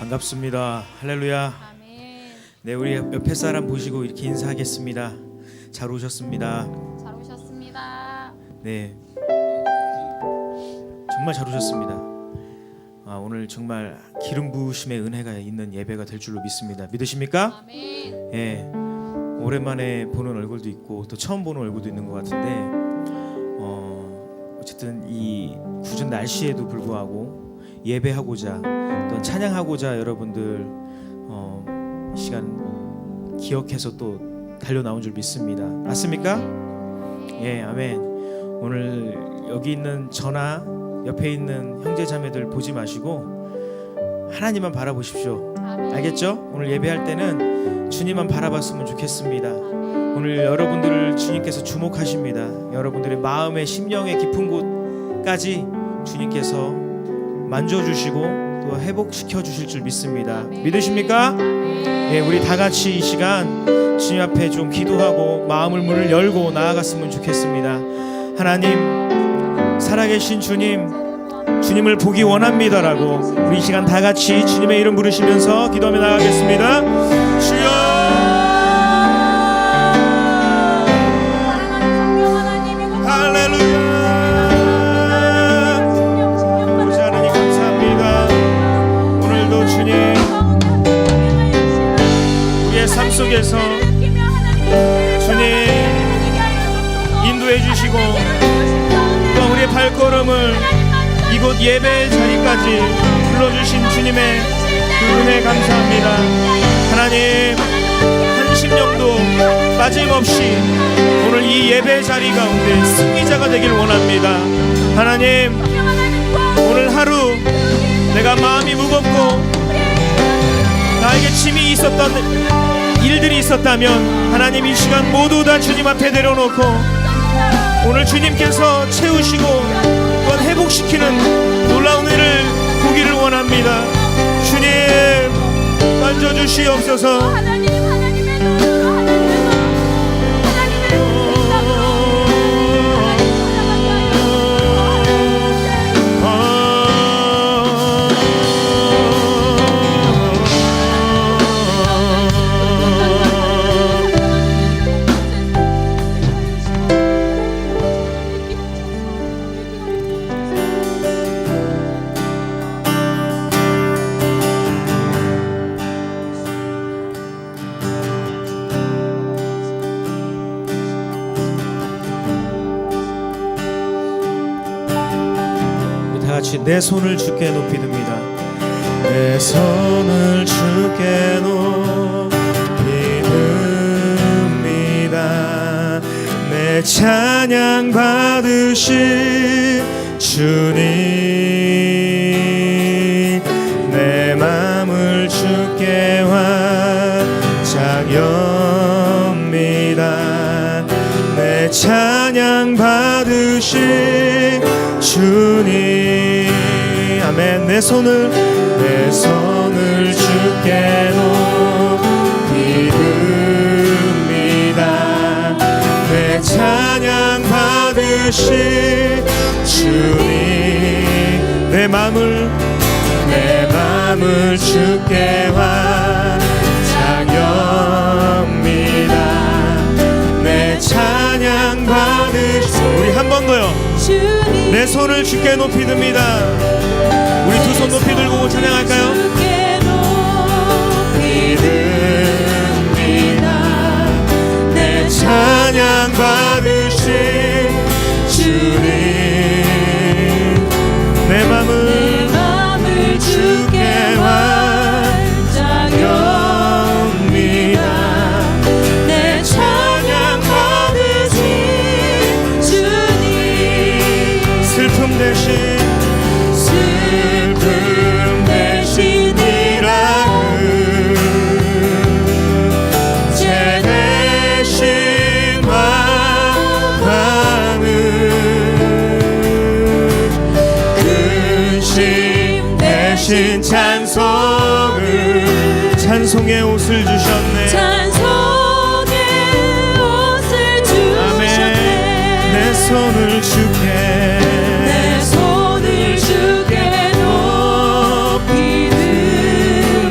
반갑습니다. 할렐루야. 아멘. 네, 우리 옆에 사람 보시고 이렇게 인사하겠습니다. 잘 오셨습니다. 잘 오셨습니다. 네, 정말 잘 오셨습니다. 오늘 정말 기름 부으심의 은혜가 있는 예배가 될 줄로 믿습니다. 믿으십니까? 아멘. 예, 오랜만에 보는 얼굴도 있고 또 처음 보는 얼굴도 있는 것 같은데 어쨌든 이 궂은 날씨에도 불구하고 예배하고자 또 찬양하고자 여러분들 이 시간 기억해서 또 달려 나온 줄 믿습니다. 맞습니까? 예, 아멘. 오늘 여기 있는 저나 옆에 있는 형제 자매들 보지 마시고 하나님만 바라보십시오. 아멘. 알겠죠? 오늘 예배할 때는 주님만 바라봤으면 좋겠습니다. 오늘 여러분들을 주님께서 주목하십니다. 여러분들의 마음의 심령의 깊은 곳까지 주님께서 만져주시고 또 회복시켜 주실 줄 믿습니다. 믿으십니까? 예, 우리 다 같이 이 시간 주님 앞에 좀 기도하고 마음을 문을 열고 나아갔으면 좋겠습니다. 하나님, 살아계신 주님을 보기 원합니다라고 우리 이 시간 다 같이 주님의 이름 부르시면서 기도하며 나가겠습니다. 주여, 삶 속에서 주님 인도해 주시고 또 우리의 발걸음을 이곳 예배의 자리까지 불러주신 주님의 그 은혜 감사합니다. 하나님, 한 심령도 빠짐없이 오늘 이 예배의 자리 가운데 승리자가 되길 원합니다. 하나님, 오늘 하루 내가 마음이 무겁고 나에게 짐이 있었던 일들이 있었다면 하나님 이 시간 모두 다 주님 앞에 내려놓고 오늘 주님께서 채우시고 또한 회복시키는 놀라운 은혜를 보기를 원합니다. 주님, 만져주시옵소서. 내 손을 주께 높이 듭니다. 내 손을 주께 높이 듭니다. 내 찬양 받으실 주님, 내 맘을 주께 완장엽니다. 내 찬양 받으실 주님, 아멘. 내 손을 주께 높이 듭니다. 내 찬양 받으실 주님, 내 맘을 주께 완장엽니다. 내 찬양 받으실, 우리 한 번 더요. 내 손을 주께 높이 듭니다. 우리 두 손 높이 들고 찬양할까요? 주께 높이 듭니다. 내 찬양 받으실 주님, 내 맘을 주께 완장엽니다. 내 찬양 받으실 주님, 슬픔 대신 제 대신 화하는 근심 대신 찬송의 옷을 주셨네. 찬송의 옷을 주셨네. 아멘. 내 손을 주께 높이 듭니다.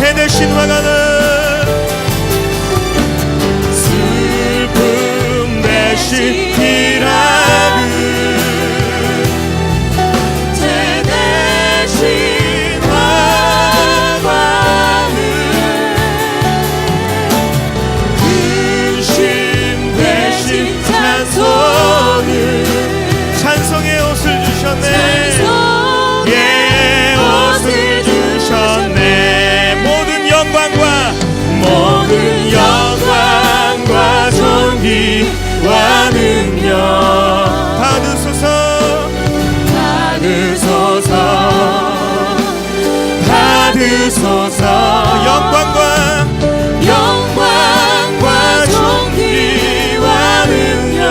죄 대신 화가 나 슬픔 대신 피라는 죄 대신 화관을 근심 대신 찬송을 찬송의 옷을 주셨네 예 옷을 주셨네 모든 영광과 존귀와 능력 받으소서 영광과 존귀와 능력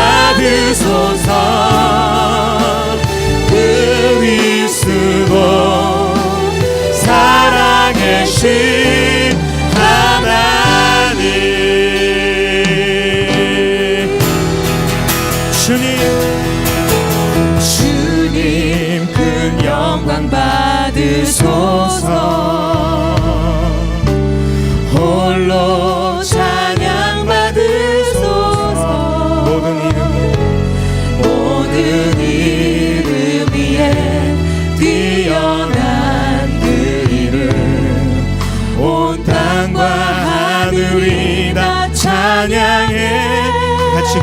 받으소서 그리스도 살아계신 하나님 주님 큰 영광 받으소서 홀로 찬양 받으소서 모든 이름 위에 뛰어난 그 이름 온 땅과 하늘이 다 찬양해 같이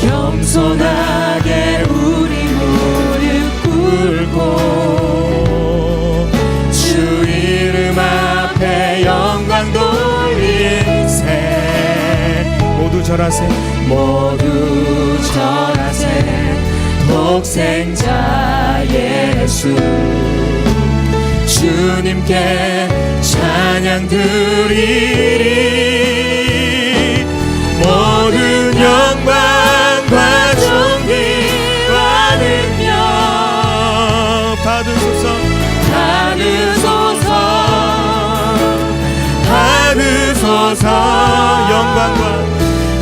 겸손하게 우리 무릎 꿇고 주 이름 앞에 영광 돌리세 모두 절하세 독생자 예수 주님께 찬양 드리리 모든 영광과 존귀와 능력 받으소서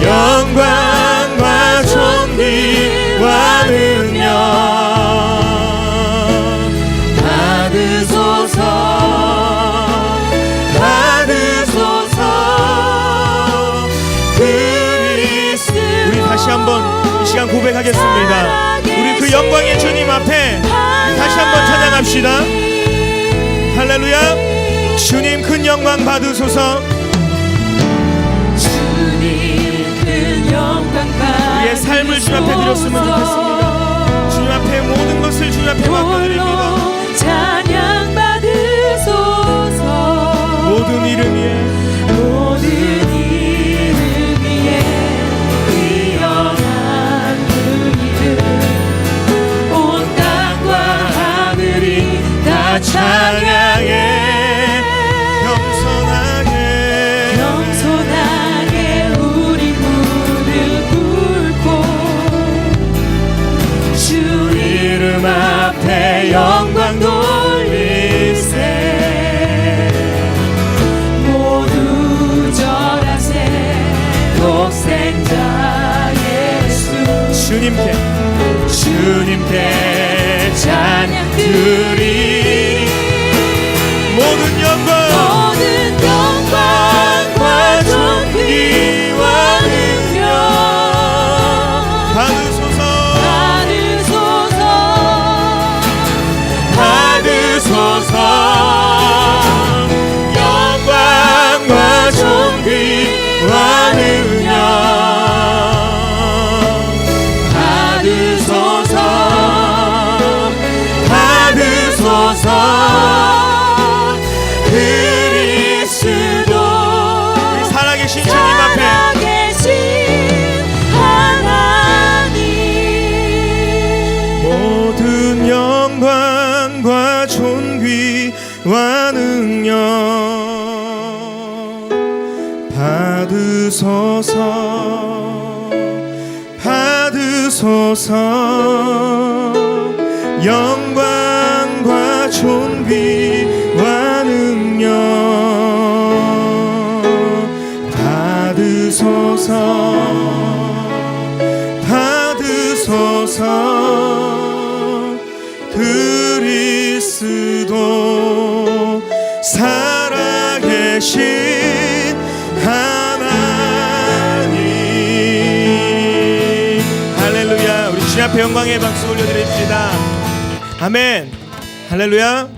영광과 존귀와 능력 받으소서 그리스도 우리 다시 한번 이 시간 고백하겠습니다. 우리 그 영광의 주님 앞에 다시 한번 찬양합시다. 할렐루야. 주님 큰 영광 받으소서. 우리의 삶을 주님 앞에 드렸으면 좋겠습니다. 주님 앞에 모든 것을 주님 앞에 맡겨드립니다. 찬양 받으소서 모든 이름 위에 뛰어난 그 이름 온 땅과 하늘이 다 찬양해 겸손하게 우리 무릎 꿇고 주 이름 앞에 영광 돌리세 모두 절하세 독생자 예수 주님께 찬양 드리리 모든 영광과 존귀와 능력 받으소서 영광과 존귀와 능력 받으소서 그리스도 살아계신 주님 앞에 모든 영광과 존귀와 능력 받으소서 영광과 존귀와 능력 받으소서 주소서. 그리스도 살아계신 하나님. 할렐루야. 우리 주님 앞에 영광의 박수 올려드립시다. 아멘. 할렐루야.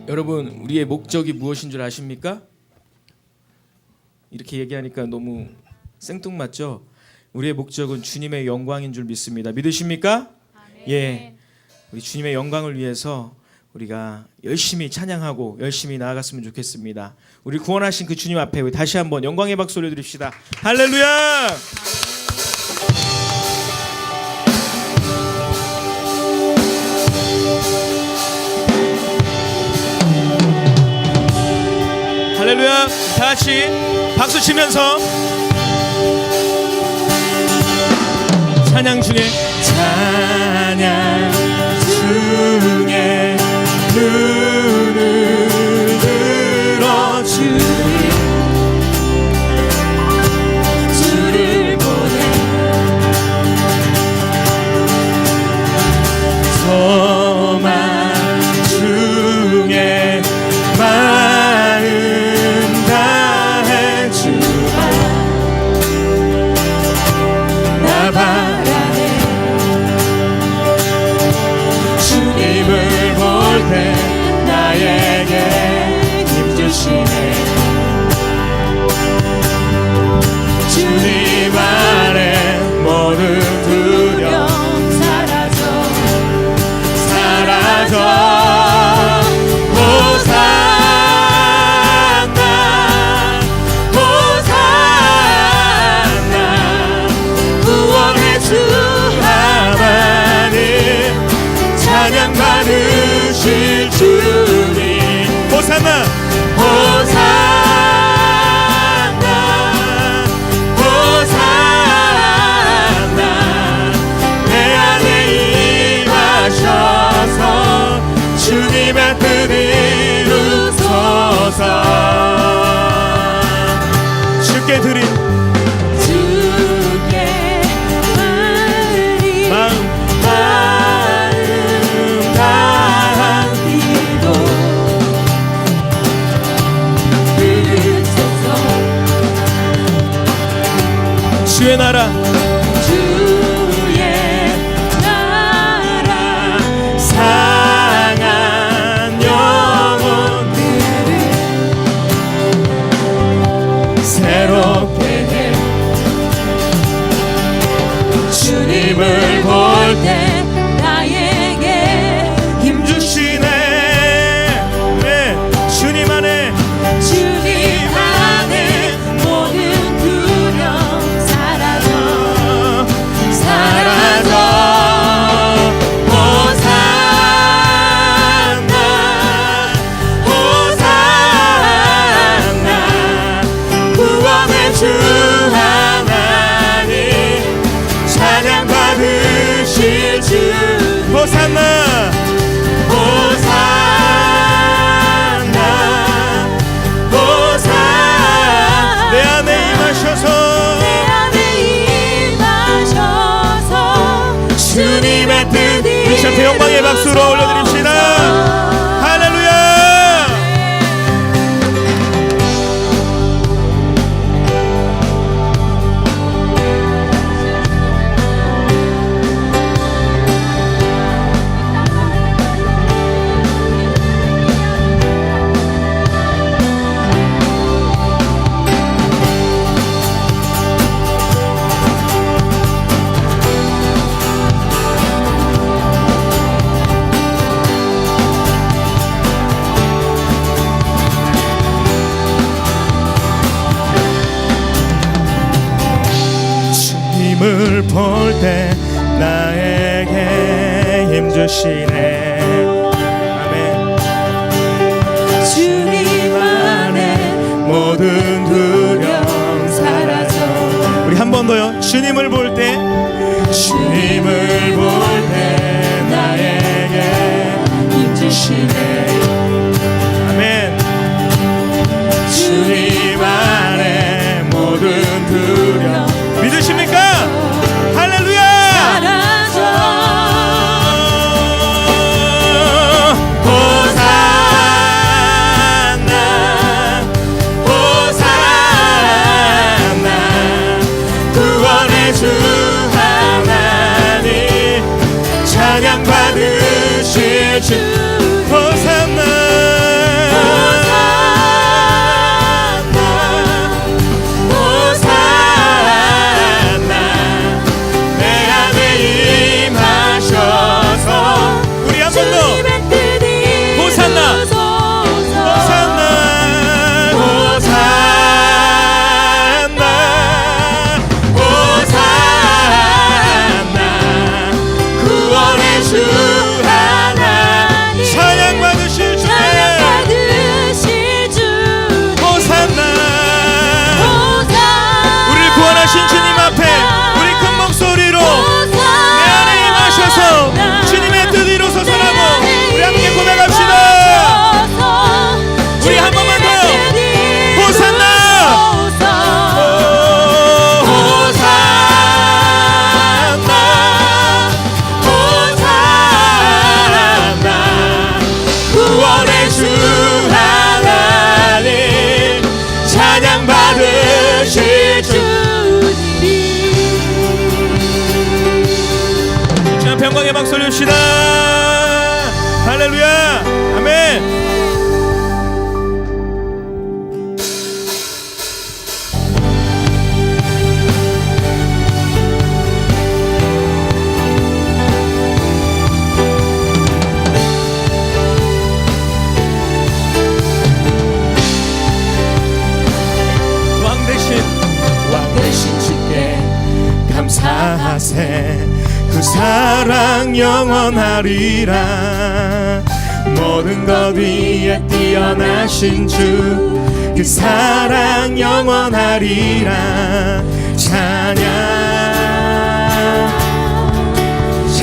여러분, 우리의 목적이 무엇인 줄 아십니까? 이렇게 얘기하니까 너무 생뚱맞죠? 우리의 목적은 주님의 영광인 줄 믿습니다. 믿으십니까? 예. 우리 주님의 영광을 위해서 우리가 열심히 찬양하고 열심히 나아갔으면 좋겠습니다. 우리 구원하신 그 주님 앞에 우리 다시 한번 영광의 박수 올려드립시다. 할렐루야. 할렐루야. 다 같이 박수 치면서 찬양 중에 눈을 들어 주를 보내 소망 중에 마음 다해 주라 나 바라네. 주님을 볼 때 나에게 힘주시네. 주님 안에 모든 두려움 사라져 호산나 호산나 구원의 주 하나님 찬양 받으실 주님. 호산나 호산나 호산나 내 안에 임하셔서 주님의 뜻 이루소서. 주께 드린 마음 다한 기도 들으소서. 주의 나라 상한 영혼들을 새롭게 해. 주님을 볼 때 나에게 힘주시네. 네. 주님 안에 모든 두려움 사라져 호산나 호산나 구원의 주 하나님 찬양 받으실 주. 호산나 호산나 호산나 내 안에 임하셔서 주님의 뜻. 다시 한번 영광의 박수로 올려드립시다. 할렐루야. 주님을 볼 때 나에게 힘주시네. 아멘. 주님 안에 모든 두려움 사라져. 우리 한 번 더요. 주님을 볼 때 나에게 힘주시네. 아멘. 주님 안에 모든 두려움 믿으십니까? 할렐루야. 사라져 올립시다. 할렐루야. 아멘. 왕 대신 주께 감사하세. 그 사랑 영원하리라. 모든 것 위에 뛰어나신 주, 그 사랑 영원하리라. 찬양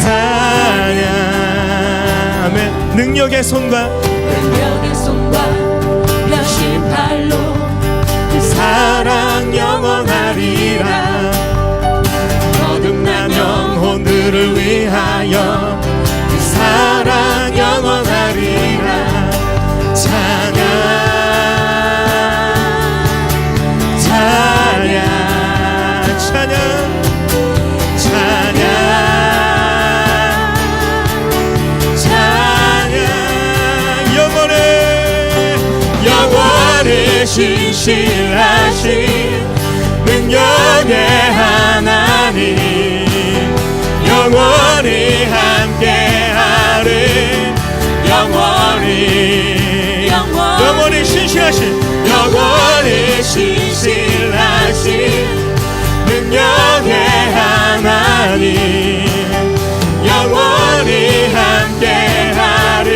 찬양. 아멘. 능력의 손과 펴신 팔로 그 사랑 영원하리라. 거듭난 영혼들을 위하여 그 사랑 영원하리라. 찬양 찬양 찬양 찬양 찬양. 영원히 신실하신 능력의 하나님, 영원히 함께하리. 영원히 신실하신, 영원히 신실하신 능력의 하나님, 영원히 함께하리.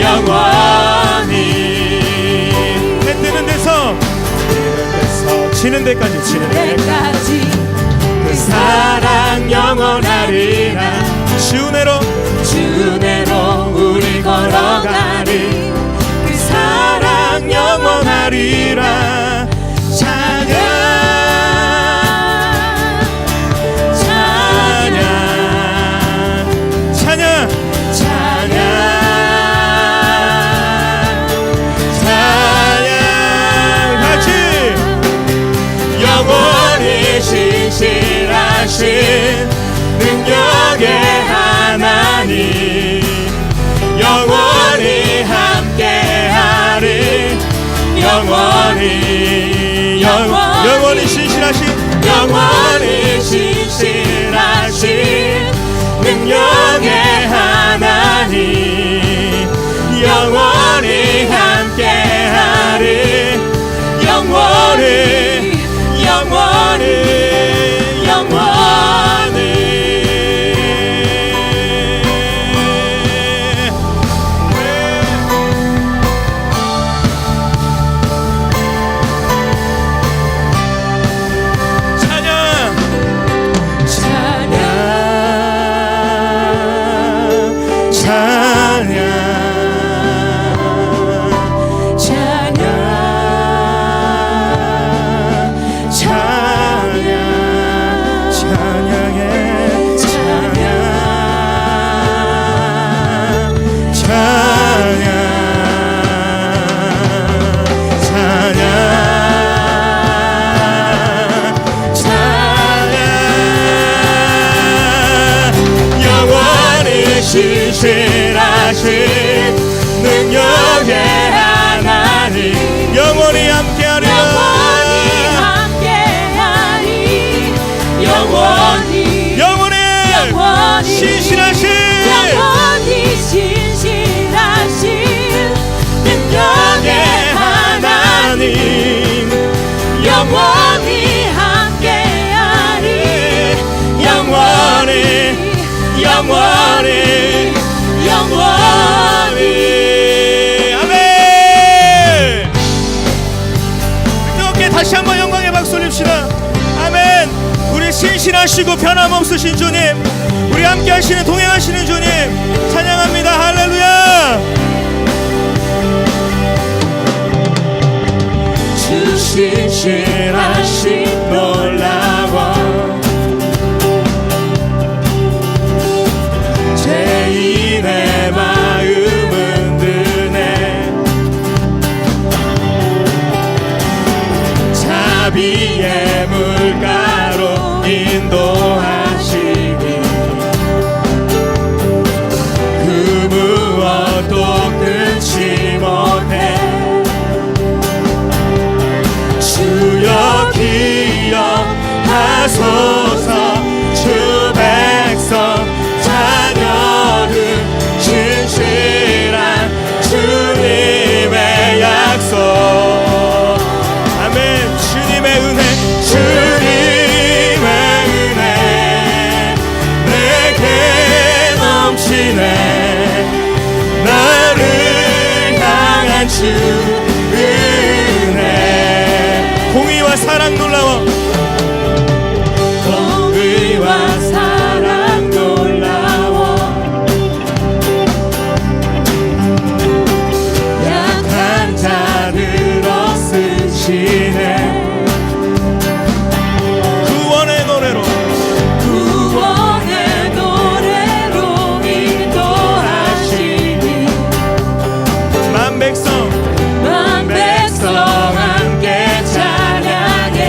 영원히 해 뜨는 데서 지는 데까지 그 사랑 영원하리라. 주 은혜로 우리 걸어가리. 그 사랑 영원하리라. 찬양 찬양 찬양 찬양 찬양. 같이 영원히 신실하신 능력의 하나님, 영원히 함께하리. 영원히 신실하신, 영원히 신실하신 능력의 하나님, 영원히 함께하리. 영원히 신실하신 능력의 하나님, 영원히 함께하리라. 영원히 신실하신 능력의 하나님, 영원히 함께하리. 아멘. 뜨겁게 다시 한번 영광의 박수 올립시다. 아멘. 우리 신실하시고 변함없으신 주님, 우리 함께 하시는 동행하시는 주님 찬양합니다. 할렐루야. 주 신실하신 놀라워 죄인의 마음은 드네. 자비의 물가로 길로 인도하시니 그 무엇도 끊지 못해 주여 기억하소서 주 백성 자녀들 진실한 주님의 약속 아멘 주님의 은혜 주님의 은혜 내게 넘치네 나를 향한 주 은혜 공의와 사랑 놀라워 공의와 사랑 놀라워 약한 자들 얻으시네 구원의 노래로 구원의 노래로 인도하시니 만 백성 만 백성 함께 찬양해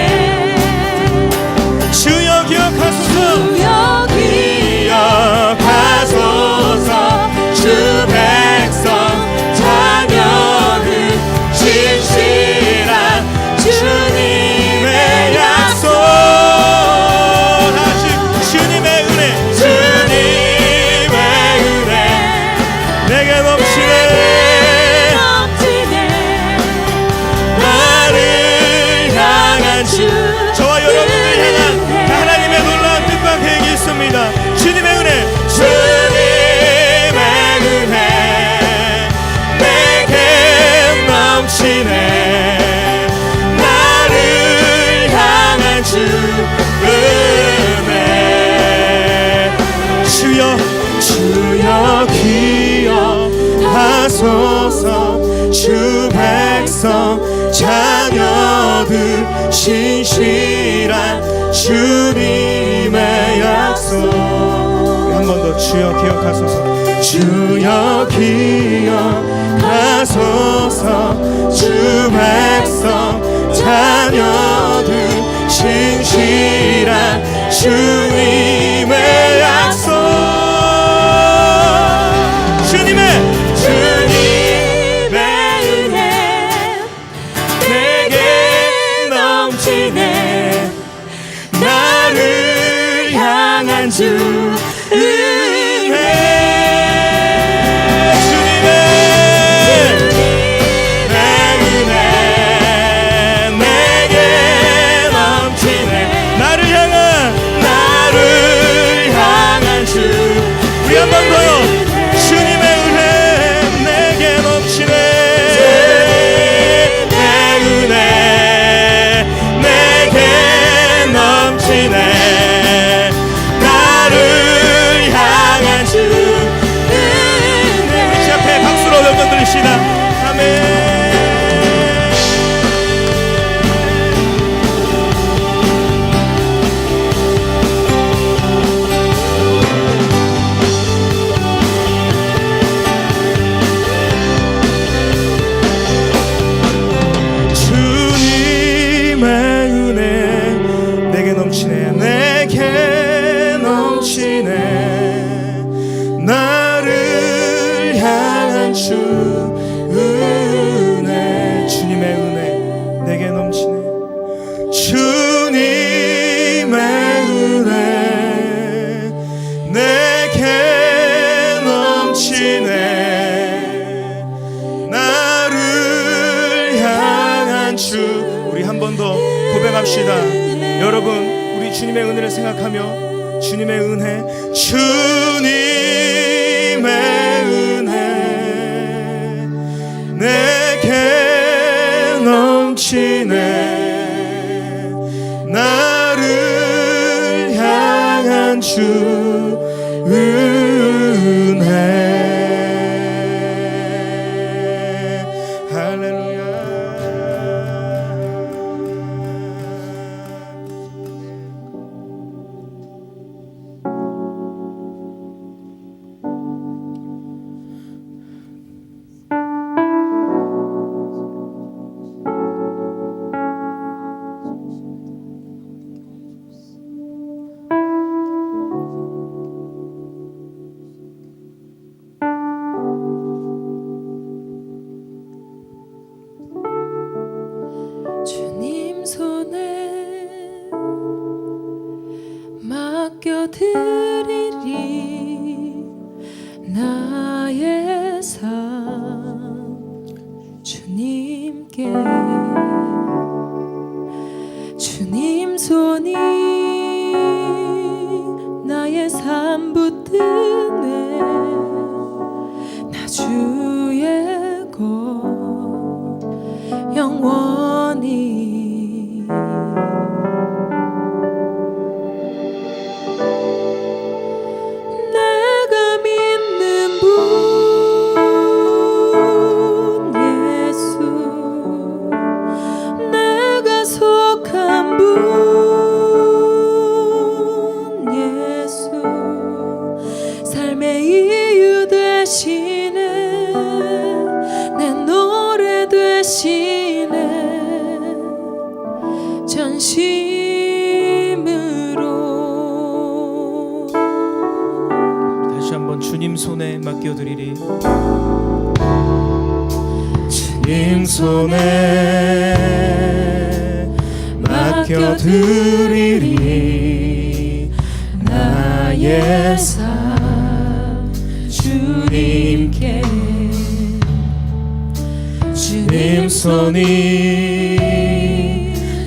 주여 기억하소서 주여 기억하소서 주 백성 자녀들 진실한 주님의 약속 다시 주님의 은혜 주님의 은혜 내게 넘치네 넘치네 나를 향한 주 저와 여러분을 향한 하나님의 놀라운 뜻과 계획이 있습니다 주님의 은혜 주님의 은혜 내게 넘치네 나를 향한 주 은혜 주여 주여 기억하소서 주 백성 자녀들 신실한 주님의 약속 한 번 더 주여 기억하소서 주여 기억하소서 주 백성 자녀들 신실한 주님의 약속 주님의 은혜 내게 넘치네 나를 향한 주 은혜 주님의 은혜 내게 넘치네 나를 향한 주 우리 한 번 더요 주님의 은혜 내게 넘치네 내 은혜 내게 넘치네 나를 향한 주 은혜 우리 주 앞에 박수로 영광 드립시다 아멘 주님의 은혜 내게 넘치네 내게 넘치네 나를 향한 주 은혜 주님의 은혜 내게 넘치네 주님의 은혜 내게 넘치네 나를 향한 주 우리 한 번 더 고백합시다 여러분 우리 주님의 은혜를 생각하며 주님의 은혜 주님의 은혜 내게 넘치네 나를 향한 주 은혜 할렐루야 손에 맡겨드리리 나의 삶 주님께 주님 손이 나의 삶 붙드네 나 주의 것 영원히 내가 믿는 분 예수 내가 속한 분 예수 삶의 이유 되시네 내 노래 되시네 전심으로 다시 한번 주님 손에 맡겨드리리. 주님 손에 맡겨드리리 나의 삶 주님께 주님 손이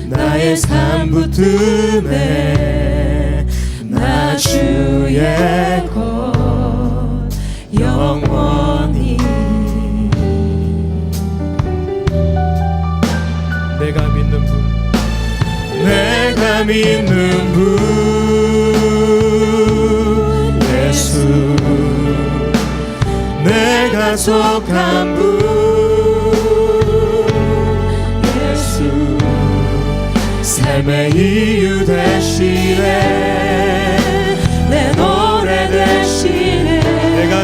나의 삶 붙드네 나 주의 것 영원히 내가 믿는 분 내가 믿는 분 예수 내가 속한 분 예수 삶의 이유 되시네 내 노래 되시네 내가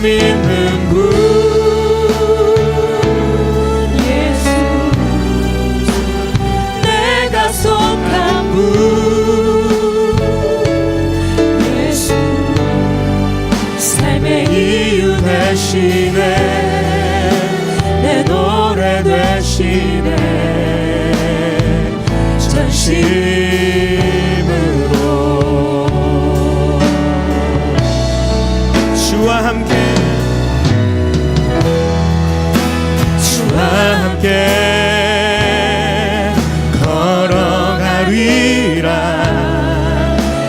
믿는 분 예수 내가 속한 분 예수 삶의 이유 되시네 내 노래 되시네 전심으로 주와 함께 걸어가리라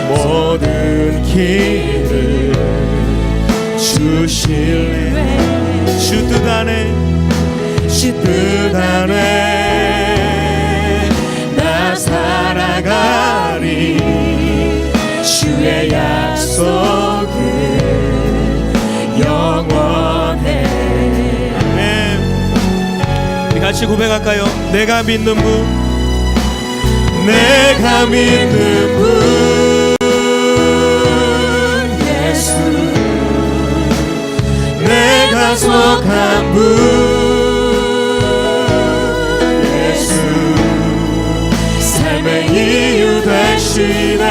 모든 길을 주실래 주 뜻 안에 나 살아가리 주의 약속은 영원해 우리 같이 고백할까요? 내가 믿는 분 내가 믿는 분 예수 내가 속한 분 예수 삶의 이유 되시네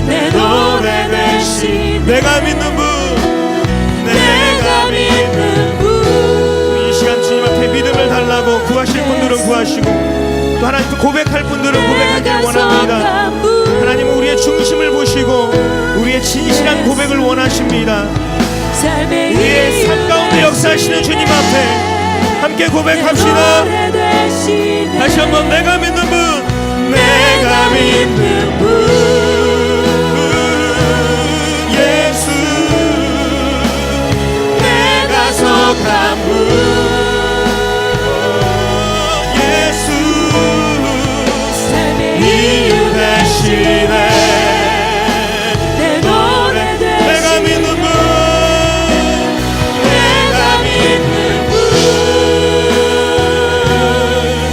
내 노래 되시네 내가 믿는 분 내가 믿는 분 이 시간 주님 앞에 믿음을 달라고 구하실 분들은 구하시고 또 하나님 고백할 분들은 고백하길 원합니다. 하나님은 우리의 중심을 보시고 우리의 진실한 고백을 원하십니다. 우리의 삶 가운데 역사하시는 주님 앞에 함께 고백합시다. 다시 한번 내가 믿는 분 내가 믿는 분 예수 내가 속한 분 예수 이유 되시네 내 노래 내가 믿는 분 내가 믿는 분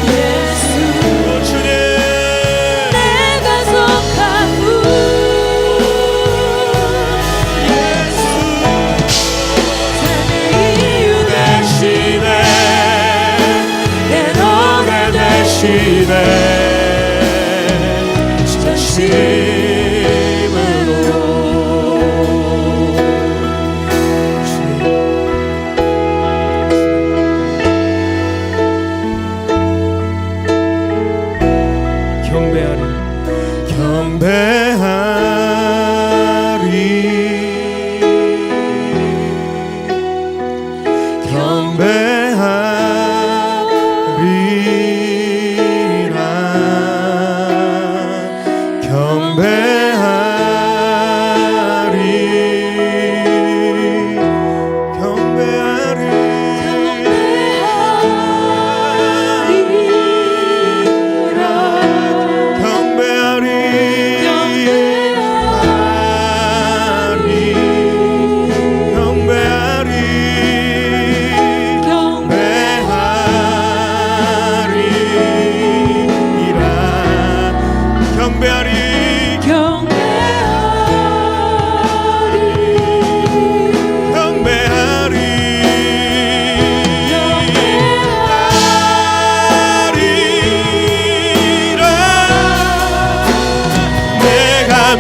예수 주님 내가 속한 분 예수 삶의 이유 되시네 내 노래 되시네 전심으로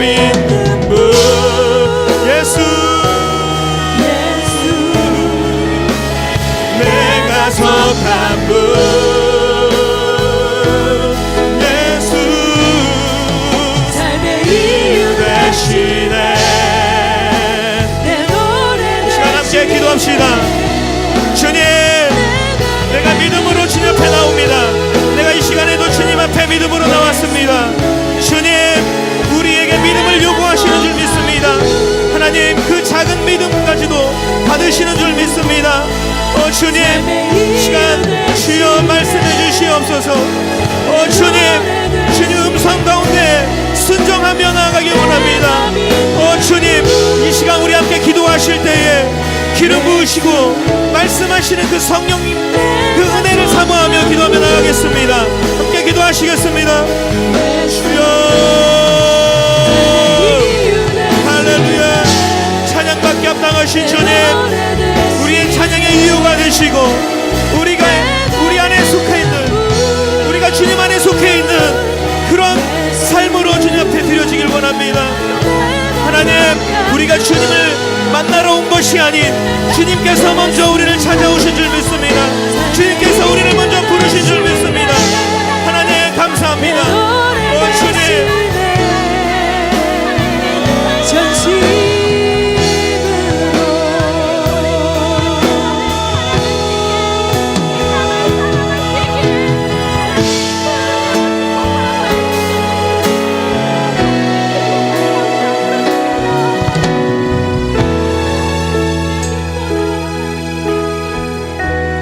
믿는 분 예수 내가 속한 분 예수 삶의 이유 대신에 내 노래 시간 함께 기도합시다. 주님 내가 믿음으로 주님 앞에 나옵니다. 내가 이 시간에도 주님 앞에 믿음으로 나왔습니다. 주님 우리에게 믿음을 요구하시는 줄 믿습니다. 하나님 그 작은 믿음까지도 받으시는 줄 믿습니다. 주님 시간 주여 말씀해 주시옵소서. 주님 음성 가운데 순종하며 나아가길 원합니다. 주님 이 시간 우리 함께 기도하실 때에 기름 부으시고 말씀하시는 그 성령님 그 은혜를 사모하며 기도하며 나가겠습니다. 함께 기도하시겠습니다. 주여 할렐루야. 찬양받기 합당하신 주님 우리의 찬양의 이유가 되시고 우리 안에 속해 있는 우리가 주님 안에 속해 있는 그런 삶으로 주님 앞에 드려지길 원합니다. 하나님 우리가 주님을 만나러 온 것이 아닌 주님께서 먼저 우리를 찾아오신 줄 믿습니다. 주님께서 우리를 먼저 부르신 줄 믿습니다. 하나님 감사합니다. 주님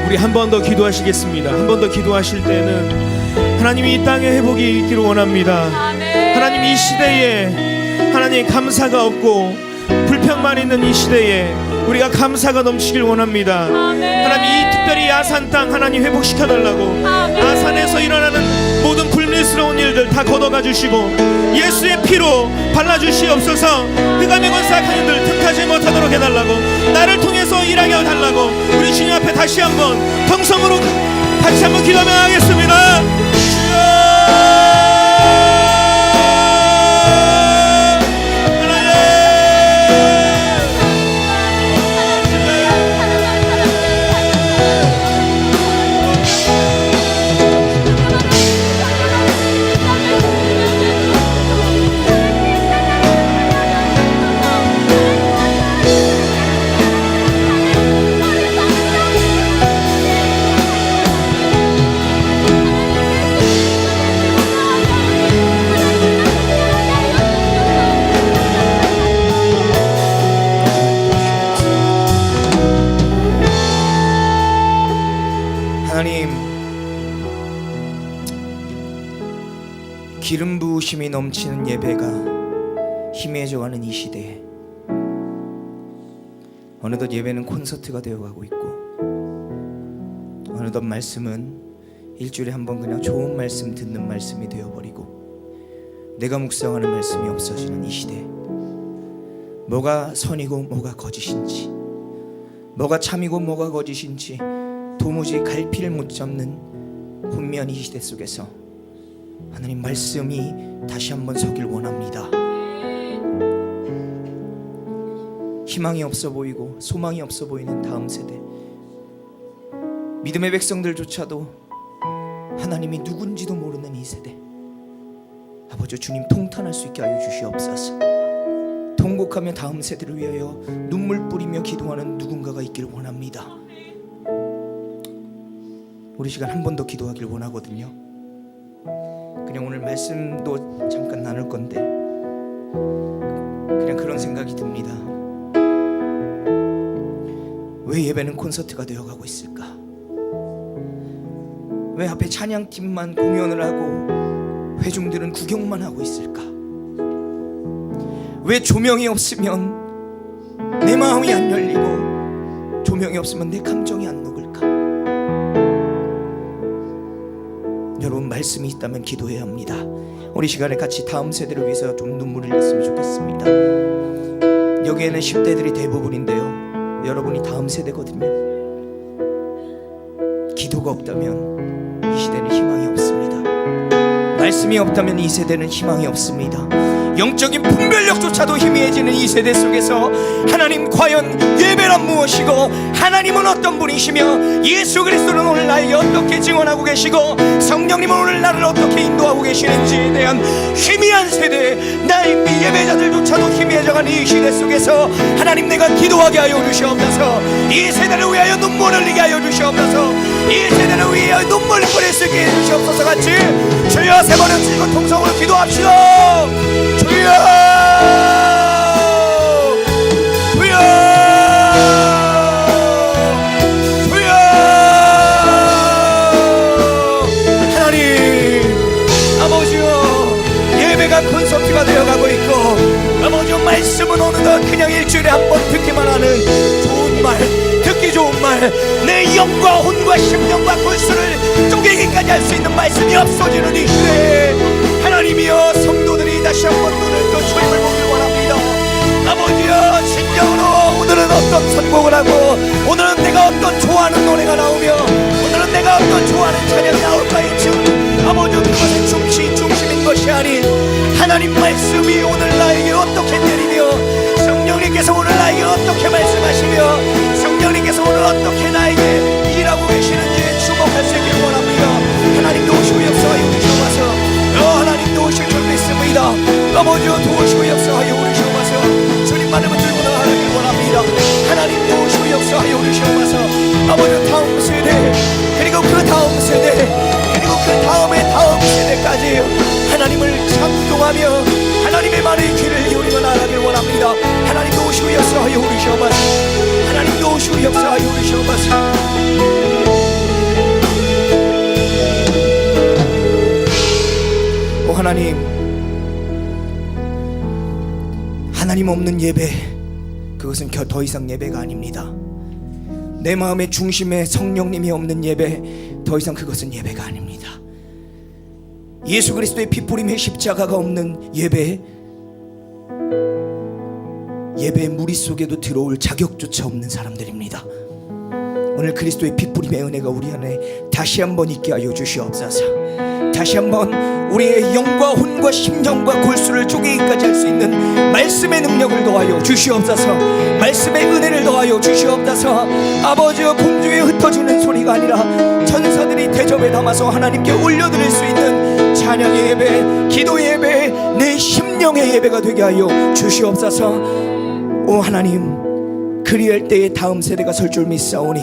우리 한 번 더 기도하시겠습니다. 한 번 더 기도하실 때는 하나님이 이 땅에 회복이 있기를 원합니다. 하나님 이 시대에 하나님 감사가 없고 불평만 있는 이 시대에 우리가 감사가 넘치길 원합니다. 하나님 이 특별히 아산 땅 하나님 회복시켜달라고 아산에서 일어나는 모든 불미스러운 일들 다 걷어가 주시고 예수의 피로 발라주시옵소서. 흑암의 권세악한 일들 틈타지 못하도록 해달라고 나를 통해서 일하게 해달라고 우리 주님 앞에 다시 한번 통성으로 다시 한번 기도하며 하겠습니다. 하나님 기름 부으심이 넘치는 예배가 희미해져가는 이 시대에 어느덧 예배는 콘서트가 되어가고 있고 어느덧 말씀은 일주일에 한 번 그냥 좋은 말씀 듣는 말씀이 되어버리고 내가 묵상하는 말씀이 없어지는 이 시대, 뭐가 선이고 뭐가 거짓인지, 뭐가 참이고 뭐가 거짓인지 도무지 갈피를 못 잡는 혼미한 이 시대 속에서 하나님 말씀이 다시 한번 서길 원합니다. 희망이 없어 보이고 소망이 없어 보이는 다음 세대, 믿음의 백성들조차도 하나님이 누군지도 모르는 이 세대, 아버지 주님 통탄할 수 있게 하여 주시옵소서. 통곡하며 다음 세대를 위하여 눈물 뿌리며 기도하는 누군가가 있기를 원합니다. 우리 시간 한 번 더 기도하길 원하거든요. 그냥 오늘 말씀도 잠깐 나눌 건데 그냥 그런 생각이 듭니다. 왜 예배는 콘서트가 되어가고 있을까? 왜 앞에 찬양팀만 공연을 하고 회중들은 구경만 하고 있을까? 왜 조명이 없으면 내 마음이 안 열리고 조명이 없으면 내 감정이 안 녹을까? 여러분 말씀이 있다면 기도해야 합니다. 우리 시간에 같이 다음 세대를 위해서 좀 눈물을 흘렸으면 좋겠습니다. 여기에는 10대들이 대부분인데요, 여러분이 다음 세대거든요. 기도가 없다면 이 시대는 희망이 없습니다. 말씀이 없다면 이 세대는 희망이 없습니다. 영적인 분별력조차도 희미해지는 이 세대 속에서 하나님, 과연 예배란 무엇이고 하나님은 어떤 분이시며 예수 그리스도는 오늘 나에게 어떻게 증언하고 계시고 성령님은 오늘 나를 어떻게 인도하고 계시는지에 대한 희미한 세대, 나의 예배자들조차도 희미해져간 이 시대 속에서 하나님, 내가 기도하게 하여 주시옵소서. 이 세대를 위하여 눈물을 흘리게 하여 주시옵소서. 이 세대를 위하여 눈물을 뿌릴 수 있게 해주시옵소서. 같이 주여 세 번은 치고 통성으로 기도합시다. 주여, 주여, 주여. 하나님 아버지여, 예배가 콘서트가 되어가고 있고 아버지여, 말씀은 어느덧 그냥 일주일에 한 번 듣기만 하는 좋은 말, 듣기 좋은 말, 내 영과 혼과 심령과 골수를 쪼개기까지 할 수 있는 말씀이 없어지는 이 시대에 하나님이여, 성도들이 다시 한번 눈을 떠 주님을 보길 원합니다. 아버지여, 진정으로 오늘은 어떤 선곡을 하고 오늘은 내가 어떤 좋아하는 노래가 나오며 오늘은 내가 어떤 좋아하는 찬양이 나올까, 지금 아버지여, 그것의 중심인 것이 아닌 하나님 말씀이 오늘 나에게 어떻게 내리며 성령님께서 오늘 나에게 어떻게 말씀하시며 성령님께서 오늘 어떻게 나에게 일하고 계시는지 주목할 수 있기를 원합니다. 하나님도 오시고 역사하여 주시옵소서. 하나님도 오실 줄 믿습니다. 아버지여, 도우시고 역사하여 주시옵소서. 주님만을 들고 나가기를 원합니다. 하나님도 오시고 역사하여 주시옵소서. 아버지여, 다음 세대 그리고 그 다음 세대 그리고 그 다음의 다음 세대까지 하나님을 찬송하며 하나님의 말에 귀를 기울이며 나가길 원합니다. 하나님도 오시고 역사하여 주시옵소서. 하나님도 오시고 역사하여 주시옵소서. 오 하나님, 하나님 없는 예배, 그것은 더 이상 예배가 아닙니다. 내 마음의 중심에 성령님이 없는 예배, 더 이상 그것은 예배가 아닙니다. 예수 그리스도의 핏부림의 십자가가 없는 예배, 예배의 무리 속에도 들어올 자격조차 없는 사람들입니다. 오늘 그리스도의 핏부림의 은혜가 우리 안에 다시 한번 있게 하여 주시옵소서. 다시 한번 우리의 영과 혼과 심령과 골수를 쪼개기까지 할 수 있는 말씀의 능력을 더하여 주시옵소서. 말씀의 은혜를 더하여 주시옵소서. 아버지여, 공중에 흩어지는 소리가 아니라 천사들이 대접에 담아서 하나님께 올려드릴 수 있는 찬양의 예배, 기도의 예배, 내 심령의 예배가 되게 하여 주시옵소서. 오 하나님, 그리할 때에 다음 세대가 설 줄 믿사오니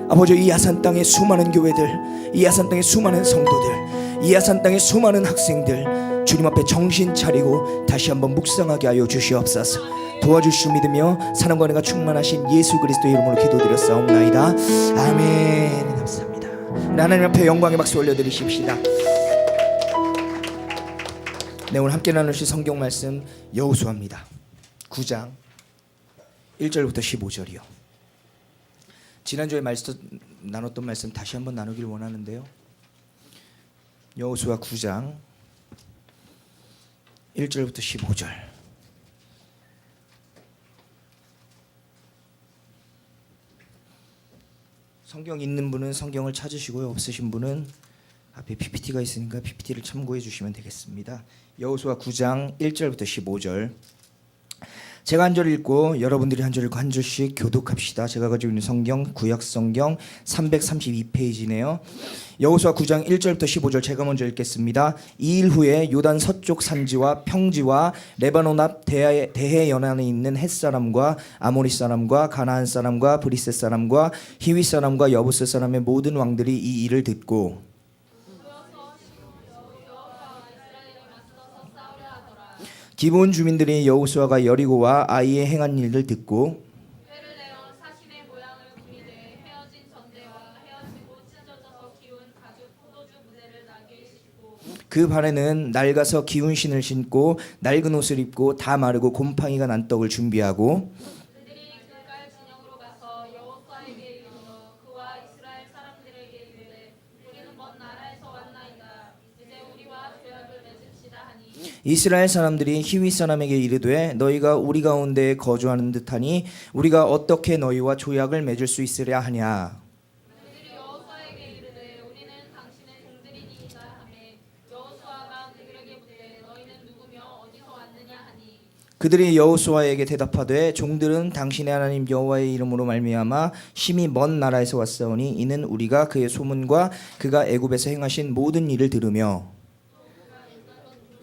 아버지, 이 야산 땅의 수많은 교회들, 이 야산 땅의 수많은 성도들, 이 야산 땅의 수많은 학생들 주님 앞에 정신 차리고 다시 한번 묵상하게 하여 주시옵소서. 도와주시오 믿으며 사랑과 은혜가 충만하신 예수 그리스도의 이름으로 기도드렸사옵나이다. 아멘. 감사합니다. 하나님 앞에 영광의 박수 올려드리십시다. 네, 오늘 함께 나누실 성경 말씀 여호수아입니다. 9장 1절부터 15절이요. 지난주에 나눴던 말씀 다시 한번 나누길 원하는데요. 여호수아 9장 1절부터 15절. 성경 있는 분은 성경을 찾으시고요, 없으신 분은 앞에 PPT가 있으니까 PPT를 참고해 주시면 되겠습니다. 여호수아 9장 1절부터 15절. 제가 한 절 읽고 여러분들이 한 절 읽고 한 절씩 교독합시다. 제가 가지고 있는 성경 구약 성경 332페이지네요. 여호수아 9장 1절부터 15절 제가 먼저 읽겠습니다. 이 일 후에 요단 서쪽 산지와 평지와 레바논 앞 대해 연안에 있는 헷 사람과 아모리 사람과 가나안 사람과 브리셋 사람과 히위 사람과 여부스 사람의 모든 왕들이 이 일을 듣고 기브온 주민들이 여호수아가 여리고와 아이에 행한 일을 듣고 회를 내어 사신의 모양을 부리되 헤어진 전대와 헤어지고 찢어져서 기운 가죽 포도주 무대를 나게 시고 그 반에는 낡아서 기운 신을 신고 낡은 옷을 입고 다 마르고 곰팡이가 난 떡을 준비하고 그들이 길갈 진영으로 가서 여호수아에게 이르러 그와 이스라엘 사람들에게 이르되 우리는 먼 나라에서 왔나이다. 이제 우리와 조약을 맺읍시다 하니 이스라엘 사람들이 히위 사람에게 이르되 너희가 우리 가운데 거주하는 듯하니 우리가 어떻게 너희와 조약을 맺을 수 있으랴 하냐. 그들이 여호수아에게 이르되 우리는 당신의 종들이니이다 하매 여호수아가 그들에게 묻되 너희는 누구며 어디서 왔느냐 하니 그들이 여호수아에게 대답하되 종들은 당신의 하나님 여호와의 이름으로 말미암아 심히 먼 나라에서 왔사오니 이는 우리가 그의 소문과 그가 애굽에서 행하신 모든 일을 들으며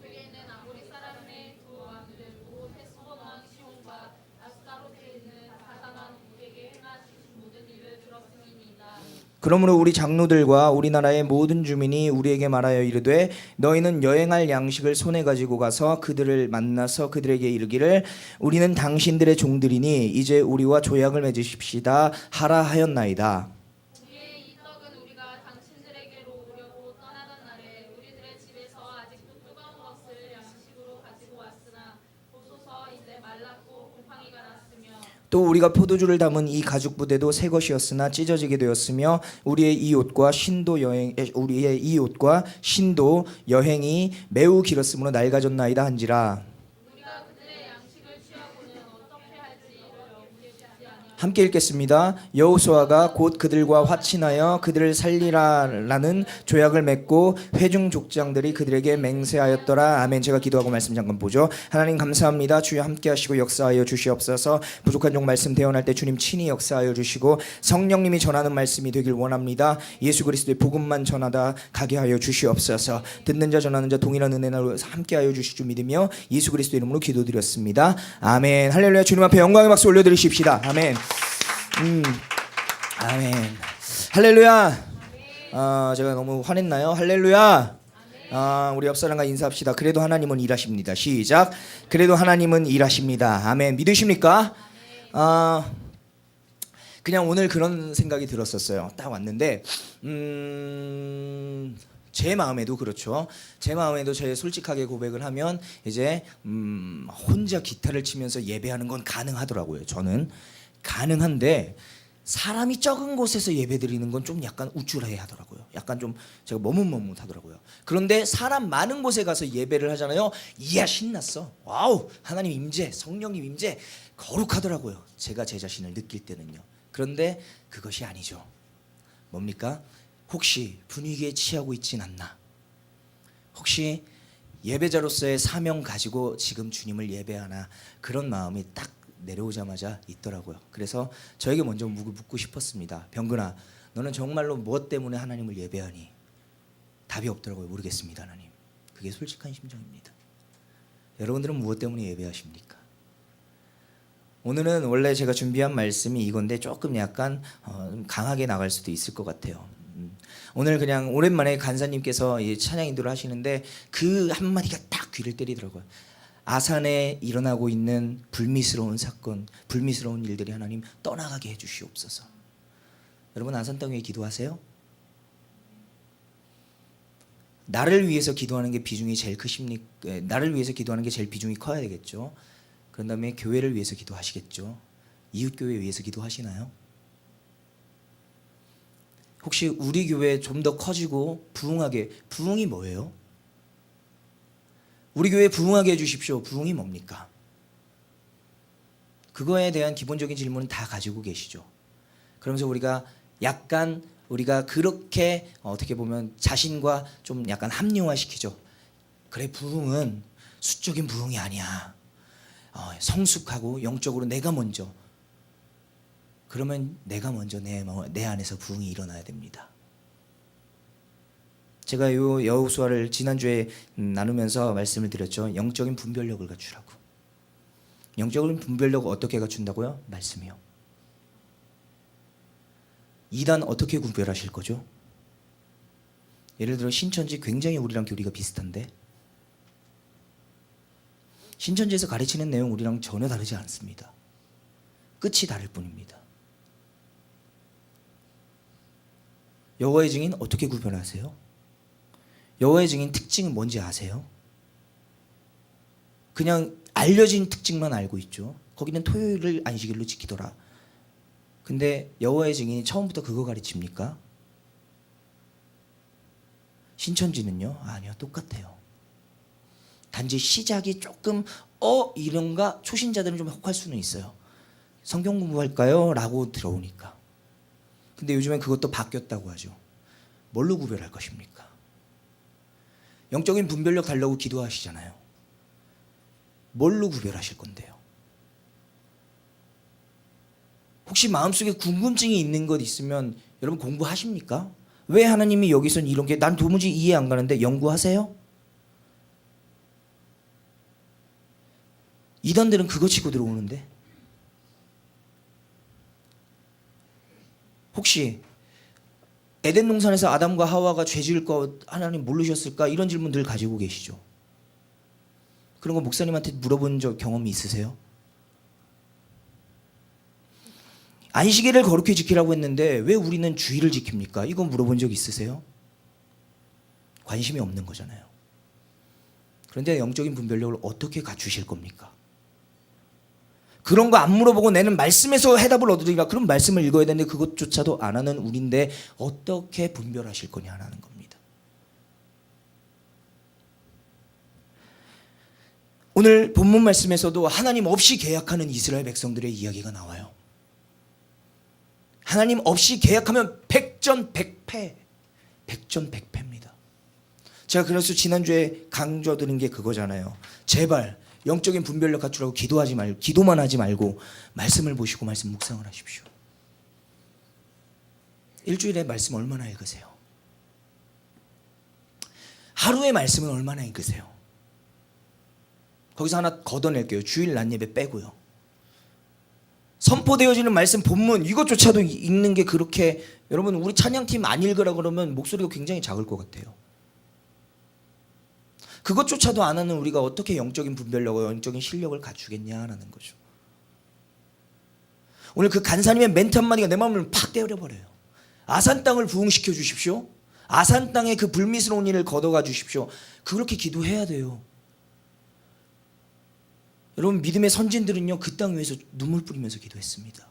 북에는 아모리 사람의 두 왕들 곧 헤스본 왕 시온과 아스타로트에 있는 바사만 우리에게 행하신 모든 일을 들었음이니이다. 그러므로 우리 장로들과 우리나라의 모든 주민이 우리에게 말하여 이르되 너희는 여행할 양식을 손에 가지고 가서 그들을 만나서 그들에게 이르기를 우리는 당신들의 종들이니 이제 우리와 조약을 맺으십시다 하라 하였나이다. 우리의 이 떡은 우리가 당신들에게로 오려고 떠나던 날에 우리들의 집에서 아직도 뜨거운 것을 양식으로 가지고 왔으나 보소서 이제 말랐고 곰팡이가 났으며 또 우리가 포도주를 담은 이 가죽 부대도 새 것이었으나 찢어지게 되었으며 우리의 이 옷과 신도 여행이 매우 길었으므로 낡아졌나이다 한지라. 우리가 그들의 양식을 취하고는 어떻게 할지 이를 우리에 주지 아니하고 함께 읽겠습니다. 여호수아가 곧 그들과 화친하여 그들을 살리라라는 조약을 맺고 회중 족장들이 그들에게 맹세하였더라. 아멘. 제가 기도하고 말씀 잠깐 보죠. 하나님 감사합니다. 주여 함께하시고 역사하여 주시옵소서. 부족한 종 말씀 대언할 때 주님 친히 역사하여 주시고 성령님이 전하는 말씀이 되길 원합니다. 예수 그리스도의 복음만 전하다 가게 하여 주시옵소서. 듣는 자 전하는 자 동일한 은혜로 함께하여 주실 줄 믿으며 예수 그리스도 이름으로 기도드렸습니다. 아멘. 할렐루야. 주님 앞에 영광의 박수 올려드리십시다. 아멘. 아멘. 할렐루야. 제가 너무 화냈나요? 할렐루야. 우리 옆 사람과 인사합시다. 그래도 하나님은 일하십니다. 시작. 그래도 하나님은 일하십니다. 아멘. 믿으십니까? 그냥 오늘 그런 생각이 들었었어요. 딱 왔는데 제 마음에도 그렇죠. 제 마음에도 제 솔직하게 고백을 하면 이제 혼자 기타를 치면서 예배하는 건 가능하더라고요. 저는 가능한데 사람이 적은 곳에서 예배드리는 건 좀 약간 우쭐해 하더라고요. 약간 좀 제가 머뭇머뭇하더라고요. 그런데 사람 많은 곳에 가서 예배를 하잖아요. 이야 신났어. 와우 하나님 임재, 성령님 임재 거룩하더라고요. 제가 제 자신을 느낄 때는요. 그런데 그것이 아니죠. 뭡니까? 혹시 분위기에 취하고 있진 않나? 혹시 예배자로서의 사명 가지고 지금 주님을 예배하나? 그런 마음이 딱 내려오자마자 있더라고요. 그래서 저에게 먼저 묻고 싶었습니다. 병근아, 너는 정말로 무엇 때문에 하나님을 예배하니? 답이 없더라고요. 모르겠습니다, 하나님. 그게 솔직한 심정입니다. 여러분들은 무엇 때문에 예배하십니까? 오늘은 원래 제가 준비한 말씀이 이건데 조금 약간 강하게 나갈 수도 있을 것 같아요. 오늘 그냥 오랜만에 간사님께서 찬양 인도를 하시는데 그 한마디가 딱 귀를 때리더라고요. 아산에 일어나고 있는 불미스러운 사건, 불미스러운 일들이 하나님 떠나가게 해주시옵소서. 여러분 아산 땅 위에 기도하세요? 나를 위해서 기도하는 게 비중이 제일 크십니까? 나를 위해서 기도하는 게 제일 비중이 커야 되겠죠. 그런 다음에 교회를 위해서 기도하시겠죠. 이웃교회 위해서 기도하시나요? 혹시 우리 교회 좀 더 커지고 부흥하게, 부흥이 뭐예요? 우리 교회 부흥하게 해주십시오. 부흥이 뭡니까? 그거에 대한 기본적인 질문은 다 가지고 계시죠. 그러면서 우리가 그렇게 어떻게 보면 자신과 좀 약간 합리화시키죠. 그래 부흥은 수적인 부흥이 아니야. 성숙하고 영적으로 내가 먼저. 그러면 내가 먼저 내 안에서 부흥이 일어나야 됩니다. 제가 요 여호수아를 지난주에 나누면서 말씀을 드렸죠. 영적인 분별력을 갖추라고. 영적인 분별력을 어떻게 갖춘다고요? 말씀이요. 이단 어떻게 구별하실 거죠? 예를 들어 신천지 굉장히 우리랑 교리가 비슷한데 신천지에서 가르치는 내용 우리랑 전혀 다르지 않습니다. 끝이 다를 뿐입니다. 여호와의 증인 어떻게 구별하세요? 여호와의 증인 특징은 뭔지 아세요? 그냥 알려진 특징만 알고 있죠. 거기는 토요일을 안식일로 지키더라. 근데 여호와의 증인이 처음부터 그거 가르칩니까? 신천지는요? 아니요, 똑같아요. 단지 시작이 조금 이런가 초신자들은 좀 혹할 수는 있어요. 성경 공부할까요? 라고 들어오니까. 근데 요즘엔 그것도 바뀌었다고 하죠. 뭘로 구별할 것입니까? 영적인 분별력 달라고 기도하시잖아요. 뭘로 구별하실 건데요? 혹시 마음속에 궁금증이 있는 것 있으면 여러분 공부하십니까? 왜 하나님이 여기선 이런 게 난 도무지 이해 안 가는데 연구하세요? 이단들은 그거 치고 들어오는데 혹시 에덴 동산에서 아담과 하와가 죄 지을 거 하나님 모르셨을까? 이런 질문들 가지고 계시죠. 그런 거 목사님한테 물어본 적 경험이 있으세요? 안식일을 거룩히 지키라고 했는데 왜 우리는 주일을 지킵니까? 이거 물어본 적 있으세요? 관심이 없는 거잖아요. 그런데 영적인 분별력을 어떻게 갖추실 겁니까? 그런 거 안 물어보고 내는 말씀에서 해답을 얻으리라. 그럼 말씀을 읽어야 되는데 그것조차도 안 하는 우리인데 어떻게 분별하실 거냐라는 겁니다. 오늘 본문 말씀에서도 하나님 없이 계약하는 이스라엘 백성들의 이야기가 나와요. 하나님 없이 계약하면 백전백패, 백전백패입니다. 제가 그래서 지난주에 강조드린 게 그거잖아요. 제발 영적인 분별력 갖추라고 기도만 하지 말고 말씀을 보시고 말씀 묵상을 하십시오. 일주일에 말씀 얼마나 읽으세요? 하루의 말씀은 얼마나 읽으세요? 거기서 하나 걷어낼게요. 주일 낮 예배 빼고요. 선포되어지는 말씀 본문 이것조차도 읽는 게 그렇게 여러분 우리 찬양팀 안 읽으라 그러면 목소리가 굉장히 작을 것 같아요. 그것조차도 안 하는 우리가 어떻게 영적인 분별력과 영적인 실력을 갖추겠냐라는 거죠. 오늘 그 간사님의 멘트 한마디가 내 마음을 팍 때려버려요. 아산 땅을 부흥시켜 주십시오. 아산 땅의 그 불미스러운 일을 걷어가 주십시오. 그렇게 기도해야 돼요. 여러분 믿음의 선진들은요 그 땅 위에서 눈물 뿌리면서 기도했습니다.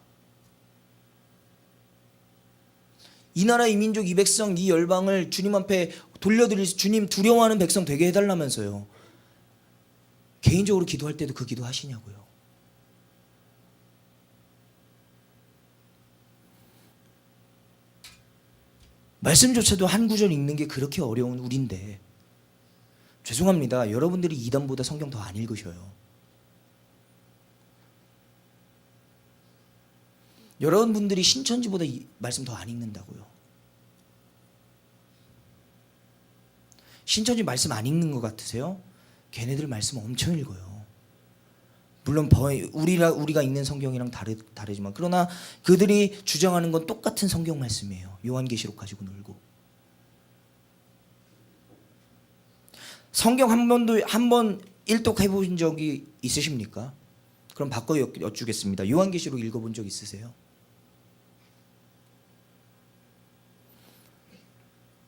이 나라 이 민족 이 백성 이 열방을 주님 앞에 돌려드릴 주님 두려워하는 백성 되게 해달라면서요. 개인적으로 기도할 때도 그 기도 하시냐고요. 말씀조차도 한 구절 읽는 게 그렇게 어려운 우리인데 죄송합니다. 여러분들이 이단보다 성경 더 안 읽으셔요. 여러분들이 신천지보다 이 말씀 더 안 읽는다고요. 신천지 말씀 안 읽는 것 같으세요? 걔네들 말씀 엄청 읽어요. 물론 우리가 읽는 성경이랑 다르지만 그러나 그들이 주장하는 건 똑같은 성경 말씀이에요. 요한계시록 가지고 놀고. 성경 한 번 일독해 본 적이 있으십니까? 그럼 바꿔 여쭈겠습니다. 요한계시록 읽어본 적 있으세요?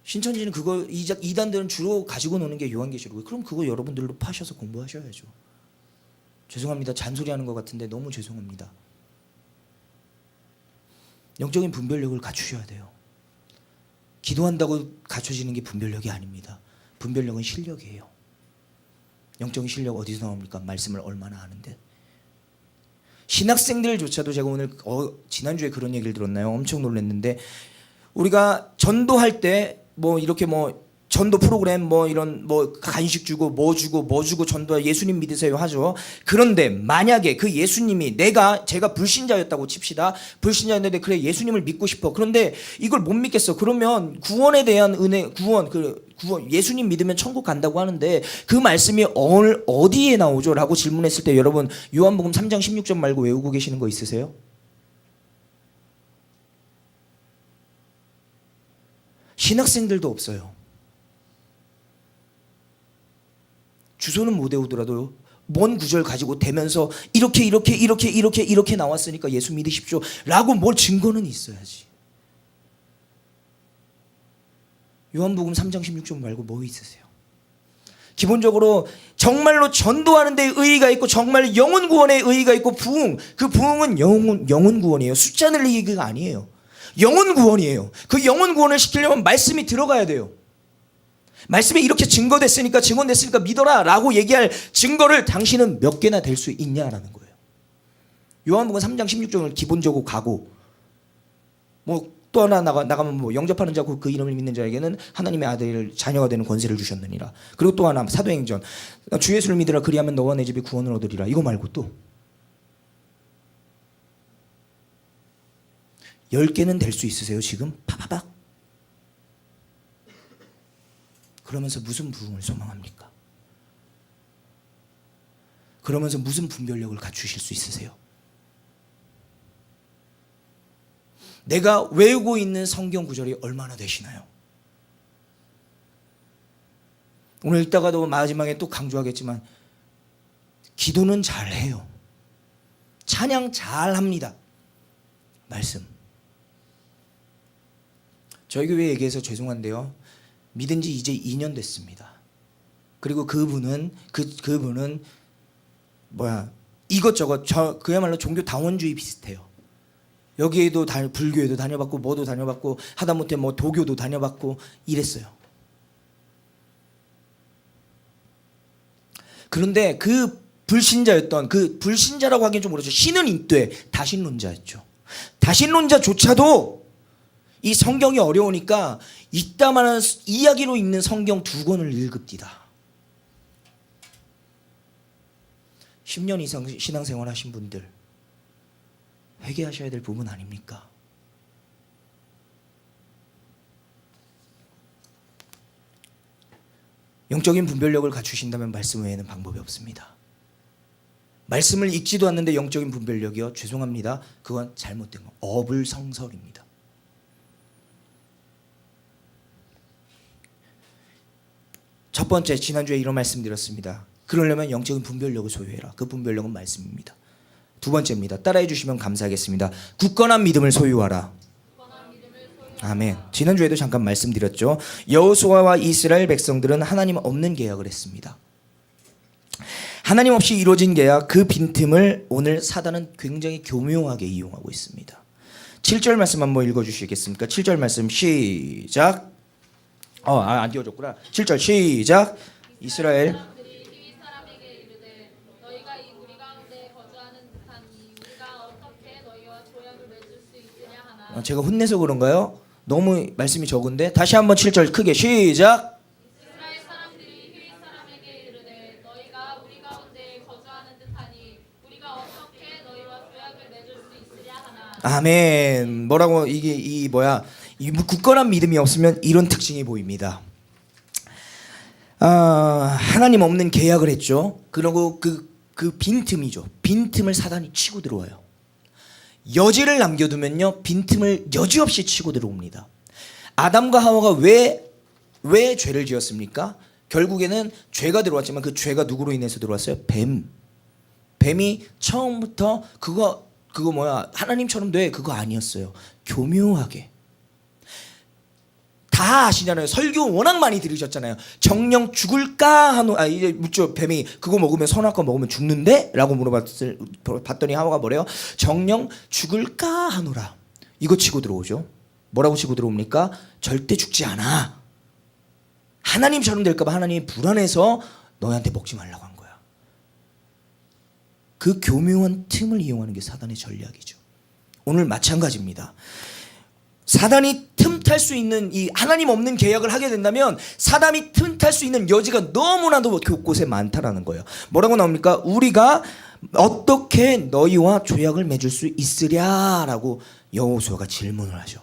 신천지는 그거 이단들은 주로 가지고 노는 게 요한계시록이에요. 그럼 그거 여러분들로 파셔서 공부하셔야죠. 죄송합니다. 잔소리하는 것 같은데 너무 죄송합니다. 영적인 분별력을 갖추셔야 돼요. 기도한다고 갖춰지는 게 분별력이 아닙니다. 분별력은 실력이에요. 영적인 실력 어디서 나옵니까? 말씀을 얼마나 아는데. 신학생들조차도 제가 오늘 지난주에 그런 얘기를 들었나요? 엄청 놀랐는데 우리가 전도할 때 뭐 이렇게 뭐 전도 프로그램 뭐 이런 뭐 간식 주고 뭐 주고 전도 예수님 믿으세요 하죠. 그런데 만약에 그 예수님이 제가 불신자였다고 칩시다. 불신자였는데 그래 예수님을 믿고 싶어. 그런데 이걸 못 믿겠어. 그러면 구원에 대한 은혜, 구원 예수님 믿으면 천국 간다고 하는데 그 말씀이 어디에 나오죠? 라고 질문했을 때 여러분 요한복음 3장 16절 말고 외우고 계시는 거 있으세요? 신학생들도 없어요. 주소는 못 외우더라도 먼 구절 가지고 대면서 이렇게 나왔으니까 예수 믿으십시오 라고 뭘 증거는 있어야지. 요한복음 3장 16절 말고 뭐 있으세요? 기본적으로 정말로 전도하는 데 의의가 있고 정말 영혼 구원에 의의가 있고 그 부흥은 영혼 구원이에요. 숫자 늘리기가 아니에요. 영혼 구원이에요. 그 영혼 구원을 시키려면 말씀이 들어가야 돼요. 말씀이 이렇게 증거됐으니까 믿어라 라고 얘기할 증거를 당신은 몇 개나 될 수 있냐라는 거예요. 요한복음 3장 16절을 기본적으로 가고 뭐 또 하나 나가면 뭐 영접하는 자 그 이름을 믿는 자에게는 하나님의 아들 자녀가 되는 권세를 주셨느니라. 그리고 또 하나 사도행전 주 예수를 믿으라 그리하면 너와 내 집이 구원을 얻으리라. 이거 말고 또 10개는 될 수 있으세요 지금? 파바박. 그러면서 무슨 부흥을 소망합니까? 그러면서 무슨 분별력을 갖추실 수 있으세요? 내가 외우고 있는 성경 구절이 얼마나 되시나요? 오늘 읽다가도 마지막에 또 강조하겠지만 기도는 잘해요. 찬양 잘합니다. 말씀. 저희 교회 얘기해서 죄송한데요. 믿은 지 이제 2년 됐습니다. 그리고 그분은 이것저것 그야말로 종교 다원주의 비슷해요. 여기에도 불교에도 다녀봤고 뭐도 다녀봤고 하다못해 뭐 도교도 다녀봤고 이랬어요. 그런데 그 불신자였던 그 불신자라고 하기엔 좀 그렇죠. 신은 인되 다신론자였죠. 다신론자조차도 이 성경이 어려우니까 이따만한 이야기로 읽는 성경 2권을 읽읍디다. 10년 이상 신앙생활 하신 분들 회개하셔야 될 부분 아닙니까? 영적인 분별력을 갖추신다면 말씀 외에는 방법이 없습니다. 말씀을 읽지도 않는데 영적인 분별력이요? 죄송합니다. 그건 잘못된 거. 어불성설입니다. 첫 번째, 지난주에 이런 말씀 드렸습니다. 그러려면 영적인 분별력을 소유해라. 그 분별력은 말씀입니다. 두 번째입니다. 따라해 주시면 감사하겠습니다. 굳건한 믿음을 소유하라. 아멘. 지난주에도 잠깐 말씀드렸죠. 여호수아와 이스라엘 백성들은 하나님 없는 계약을 했습니다. 하나님 없이 이루어진 계약, 그 빈틈을 오늘 사단은 굉장히 교묘하게 이용하고 있습니다. 7절 말씀 한번 읽어주시겠습니까? 7절 말씀 시작. 안 띄워줬구나. 7절 시작. 이스라엘 사람들이 히윗 사람에게 이르되 너희가 이 우리 가운데 거주하는 듯하니 우리가 어떻게 너희와 조약을 맺을 수 있으냐 하나. 제가 혼내서 그런가요? 너무 말씀이 적은데 다시 한번 7절 크게 시작. 이스라엘 사람들이 히윗 사람에게 이르되 너희가 우리 가운데 거주하는 듯하니 우리가 어떻게 너희와 조약을 맺을 수 있으랴 하나. 아멘. 뭐라고 이게 이 굳건한 믿음이 없으면 이런 특징이 보입니다. 하나님 없는 계약을 했죠. 그리고 그 빈틈이죠. 빈틈을 사단이 치고 들어와요. 여지를 남겨두면요, 빈틈을 여지없이 치고 들어옵니다. 아담과 하와가 왜 죄를 지었습니까? 결국에는 죄가 들어왔지만 그 죄가 누구로 인해서 들어왔어요? 뱀이 처음부터 그거 하나님처럼 돼 그거 아니었어요. 교묘하게. 다 아시잖아요. 설교 워낙 많이 들으셨잖아요. 정령 죽을까 이제 묻죠. 뱀이 그거 먹으면 선악과 먹으면 죽는데? 라고 물어봤더니 하와가 뭐래요? 정령 죽을까 하노라. 이거 치고 들어오죠. 뭐라고 치고 들어옵니까? 절대 죽지 않아. 하나님처럼 될까봐 하나님이 불안해서 너희한테 먹지 말라고 한 거야. 그 교묘한 틈을 이용하는 게 사단의 전략이죠. 오늘 마찬가지입니다. 사단이 틈탈 수 있는 이 하나님 없는 계약을 하게 된다면 사단이 틈탈 수 있는 여지가 너무나도 곳곳에 많다라는 거예요. 뭐라고 나옵니까? 우리가 어떻게 너희와 조약을 맺을 수 있으랴라고 여호수아가 질문을 하죠.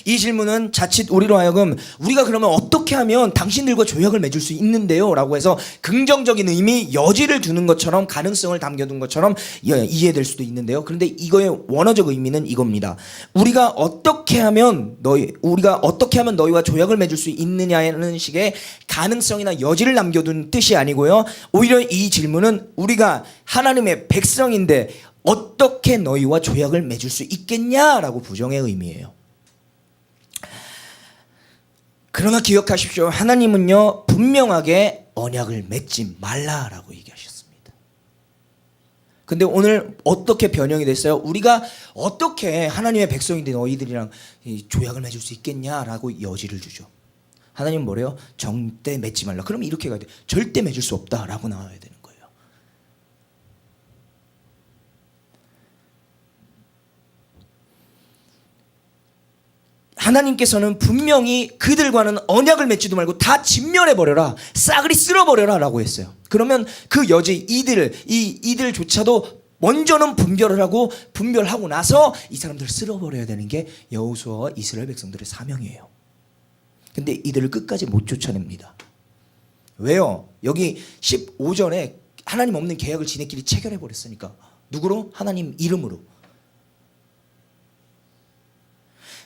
이 질문은 자칫 우리로 하여금 우리가 그러면 어떻게 하면 당신들과 조약을 맺을 수 있는데요? 라고 해서 긍정적인 의미, 여지를 두는 것처럼 가능성을 담겨둔 것처럼 이해될 수도 있는데요. 그런데 이거의 원어적 의미는 이겁니다. 우리가 어떻게 하면 너희와 조약을 맺을 수 있느냐는 식의 가능성이나 여지를 남겨둔 뜻이 아니고요. 오히려 이 질문은 우리가 하나님의 백성인데 어떻게 너희와 조약을 맺을 수 있겠냐라고 부정의 의미예요. 그러나 기억하십시오. 하나님은요, 분명하게 언약을 맺지 말라라고 얘기하셨습니다. 근데 오늘 어떻게 변형이 됐어요? 우리가 어떻게 하나님의 백성인데 너희들이랑 조약을 맺을 수 있겠냐라고 여지를 주죠. 하나님은 뭐래요? 절대 맺지 말라. 그럼 이렇게 가야 돼. 절대 맺을 수 없다라고 나와야 되는 거예요. 하나님께서는 분명히 그들과는 언약을 맺지도 말고 다 진멸해버려라, 싸그리 쓸어버려라 라고 했어요. 그러면 그 여지 이들조차도 먼저는 분별을 하고, 분별하고 나서 이 사람들을 쓸어버려야 되는 게 여호수아와 이스라엘 백성들의 사명이에요. 근데 이들을 끝까지 못 쫓아냅니다. 왜요? 여기 15절에 하나님 없는 계약을 지네끼리 체결해 버렸으니까. 누구로? 하나님 이름으로.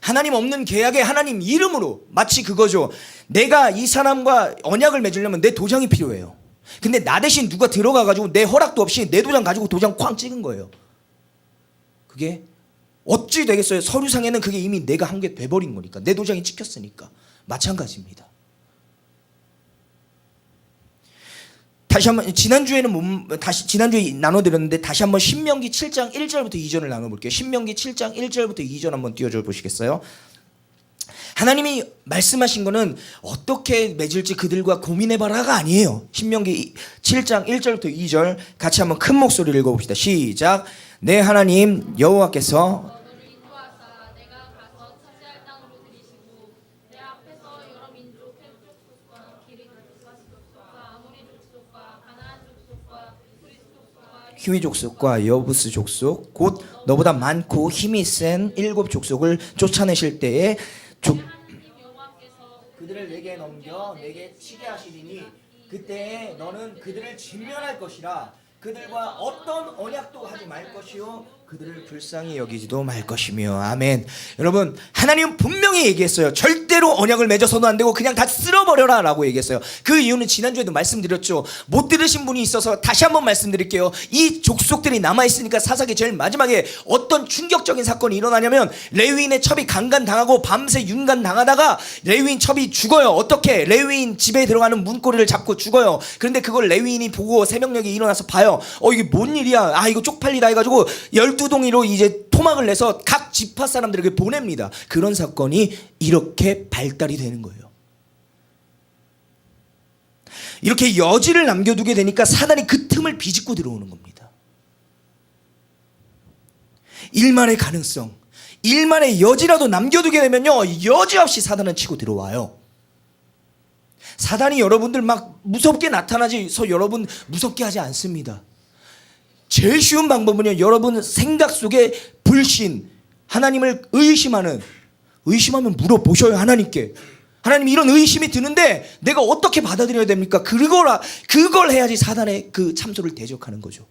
하나님 없는 계약에 하나님 이름으로. 마치 그거죠. 내가 이 사람과 언약을 맺으려면 내 도장이 필요해요. 근데 나 대신 누가 들어가가지고 내 허락도 없이 내 도장 가지고 도장 쾅 찍은 거예요. 그게 어찌 되겠어요? 서류상에는 그게 이미 내가 한 게 돼버린 거니까. 내 도장이 찍혔으니까. 마찬가지입니다. 다시 한번 지난주에 나눠드렸는데 다시 한번 신명기 7장 1절부터 2절을 나눠볼게요. 신명기 7장 1절부터 2절 한번 띄워줘 보시겠어요? 하나님이 말씀하신 거는 어떻게 맺을지 그들과 고민해봐라가 아니에요. 신명기 7장 1절부터 2절 같이 한번 큰 목소리를 읽어봅시다. 시작. 내 하나님 여호와께서 너를 인도하사 내가 가서 차지할 땅으로 들이시고 내 앞에서 여러 민족 헬 족속과 기리 족속과 시족속과 아모리 족속과 가나안 족속과 브리스 족속과 히위 족속과 여부스 족속 곧 너보다 많고 힘이 센 7 족속을 쫓아내실 때에 하나님 여호와께서 그들을 내게 넘겨 내게 치게 하시리니 그때에 너는 그들을 진멸할 것이라. 그들과 어떤 언약도 하지 말 것이요 그들을 불쌍히 여기지도 말 것이며. 아멘. 여러분, 하나님은 분명히 얘기했어요. 절대로 언약을 맺어서도 안 되고 그냥 다 쓸어버려라 라고 얘기했어요. 그 이유는 지난주에도 말씀드렸죠. 못 들으신 분이 있어서 다시 한번 말씀드릴게요. 이 족속들이 남아있으니까 사사기 제일 마지막에 어떤 충격적인 사건이 일어나냐면 레위인의 첩이 강간당하고 밤새 윤간당하다가 레위인 첩이 죽어요. 어떻게? 레위인 집에 들어가는 문고리를 잡고 죽어요. 그런데 그걸 레위인이 보고 새벽녘에 일어나서 봐요. 이게 뭔 일이야? 이거 쪽팔리다 해가지고 12동이로 이제 토막을 내서 각 지파 사람들에게 보냅니다. 그런 사건이 이렇게 발달이 되는 거예요. 이렇게 여지를 남겨두게 되니까 사단이 그 틈을 비집고 들어오는 겁니다. 일말의 가능성, 일말의 여지라도 남겨두게 되면요, 여지없이 사단은 치고 들어와요. 사단이 여러분들 막 무섭게 나타나서 여러분 무섭게 하지 않습니다. 제일 쉬운 방법은요, 여러분 생각 속에 불신, 하나님을 의심하면 물어보셔요. 하나님께. 하나님, 이런 의심이 드는데 내가 어떻게 받아들여야 됩니까? 그걸 해야지 사단의 그 참소를 대적하는 거죠.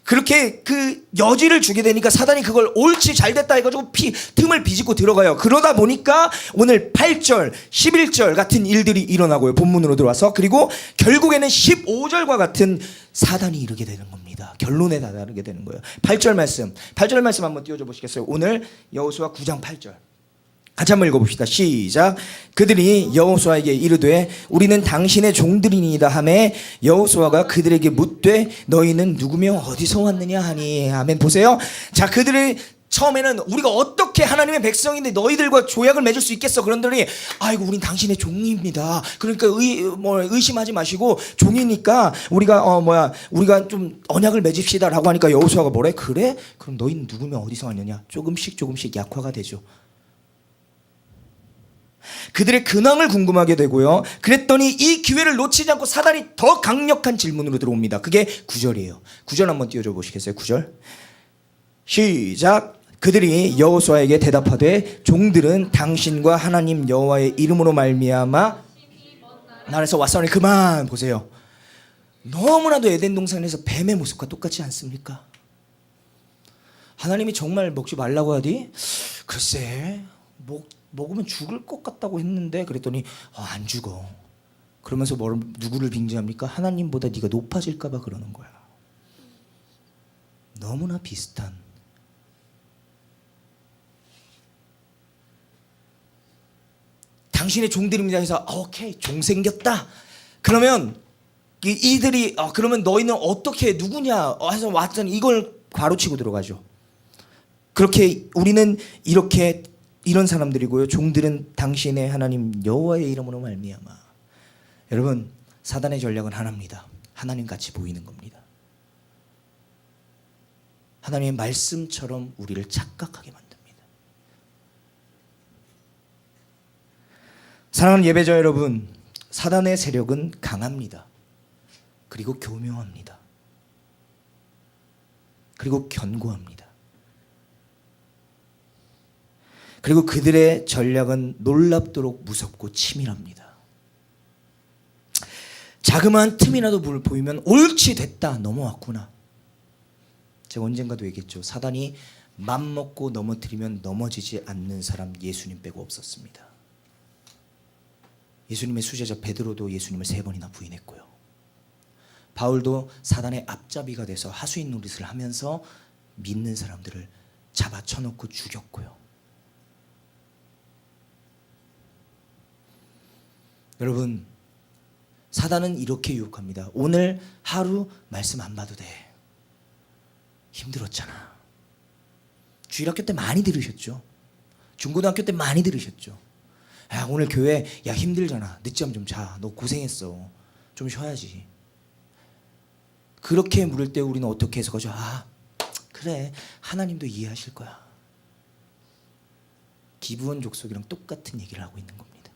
그렇게 그 여지를 주게 되니까 사단이 그걸 옳지 잘됐다 해가지고 틈을 비집고 들어가요. 그러다 보니까 오늘 8절 11절 같은 일들이 일어나고요. 본문으로 들어와서. 그리고 결국에는 15절과 같은 사단이 이르게 되는 겁니다. 결론에 다다르게 되는 거예요. 8절 말씀 한번 띄워줘 보시겠어요? 오늘 여호수아 9장 8절 같이 한번 읽어봅시다. 시작. 그들이 여호수아에게 이르되 우리는 당신의 종들이니이다 하매 여호수아가 그들에게 묻되 너희는 누구며 어디서 왔느냐 하니. 아멘. 보세요. 자, 그들이 처음에는 우리가 어떻게 하나님의 백성인데 너희들과 조약을 맺을 수 있겠어? 그런더니 아이고, 우린 당신의 종입니다. 그러니까 의심하지 마시고 종이니까 우리가 좀 언약을 맺읍시다라고 하니까 여호수아가 뭐래? 그래? 그럼 너희는 누구며 어디서 왔느냐? 조금씩 약화가 되죠. 그들의 근황을 궁금하게 되고요. 그랬더니 이 기회를 놓치지 않고 사단이 더 강력한 질문으로 들어옵니다. 그게 9절이에요. 9절 한번 띄워줘 보시겠어요? 9절 시작. 그들이 여호수아에게 대답하되 종들은 당신과 하나님 여호와의 이름으로 말미암아 나라에서 왔사오니. 그만. 보세요. 너무나도 에덴 동산에서 뱀의 모습과 똑같지 않습니까? 하나님이 정말 먹지 말라고 하디? 글쎄, 먹으면 죽을 것 같다고 했는데 그랬더니 안 죽어. 그러면서 누구를 빙자합니까? 하나님보다 네가 높아질까 봐 그러는 거야. 너무나 비슷한. 당신의 종들입니다 해서 오케이, 종 생겼다. 그러면 이들이 그러면 너희는 어떻게 누구냐 해서 왔더니 이걸 괄호치고 들어가죠. 그렇게 우리는 이런 사람들이고요. 종들은 당신의 하나님 여호와의 이름으로 말미암아. 여러분, 사단의 전략은 하나입니다. 하나님같이 보이는 겁니다. 하나님의 말씀처럼 우리를 착각하게 만듭니다. 사랑하는 예배자 여러분, 사단의 세력은 강합니다. 그리고 교묘합니다. 그리고 견고합니다. 그리고 그들의 전략은 놀랍도록 무섭고 치밀합니다. 자그마한 틈이라도 보이면 옳지, 됐다, 넘어왔구나. 제가 언젠가도 얘기했죠. 사단이 맘먹고 넘어뜨리면 넘어지지 않는 사람 예수님 빼고 없었습니다. 예수님의 수제자 베드로도 예수님을 3번이나 부인했고요. 바울도 사단의 앞잡이가 돼서 하수인 노릇을 하면서 믿는 사람들을 잡아쳐놓고 죽였고요. 여러분, 사단은 이렇게 유혹합니다. 오늘 하루 말씀 안 봐도 돼. 힘들었잖아. 주일학교 때 많이 들으셨죠? 중고등학교 때 많이 들으셨죠? 야, 오늘 교회, 야, 힘들잖아. 늦잠 좀 자. 너 고생했어. 좀 쉬어야지. 그렇게 물을 때 우리는 어떻게 해석하죠? 아, 그래, 하나님도 이해하실 거야. 기브온 족속이랑 똑같은 얘기를 하고 있는 겁니다.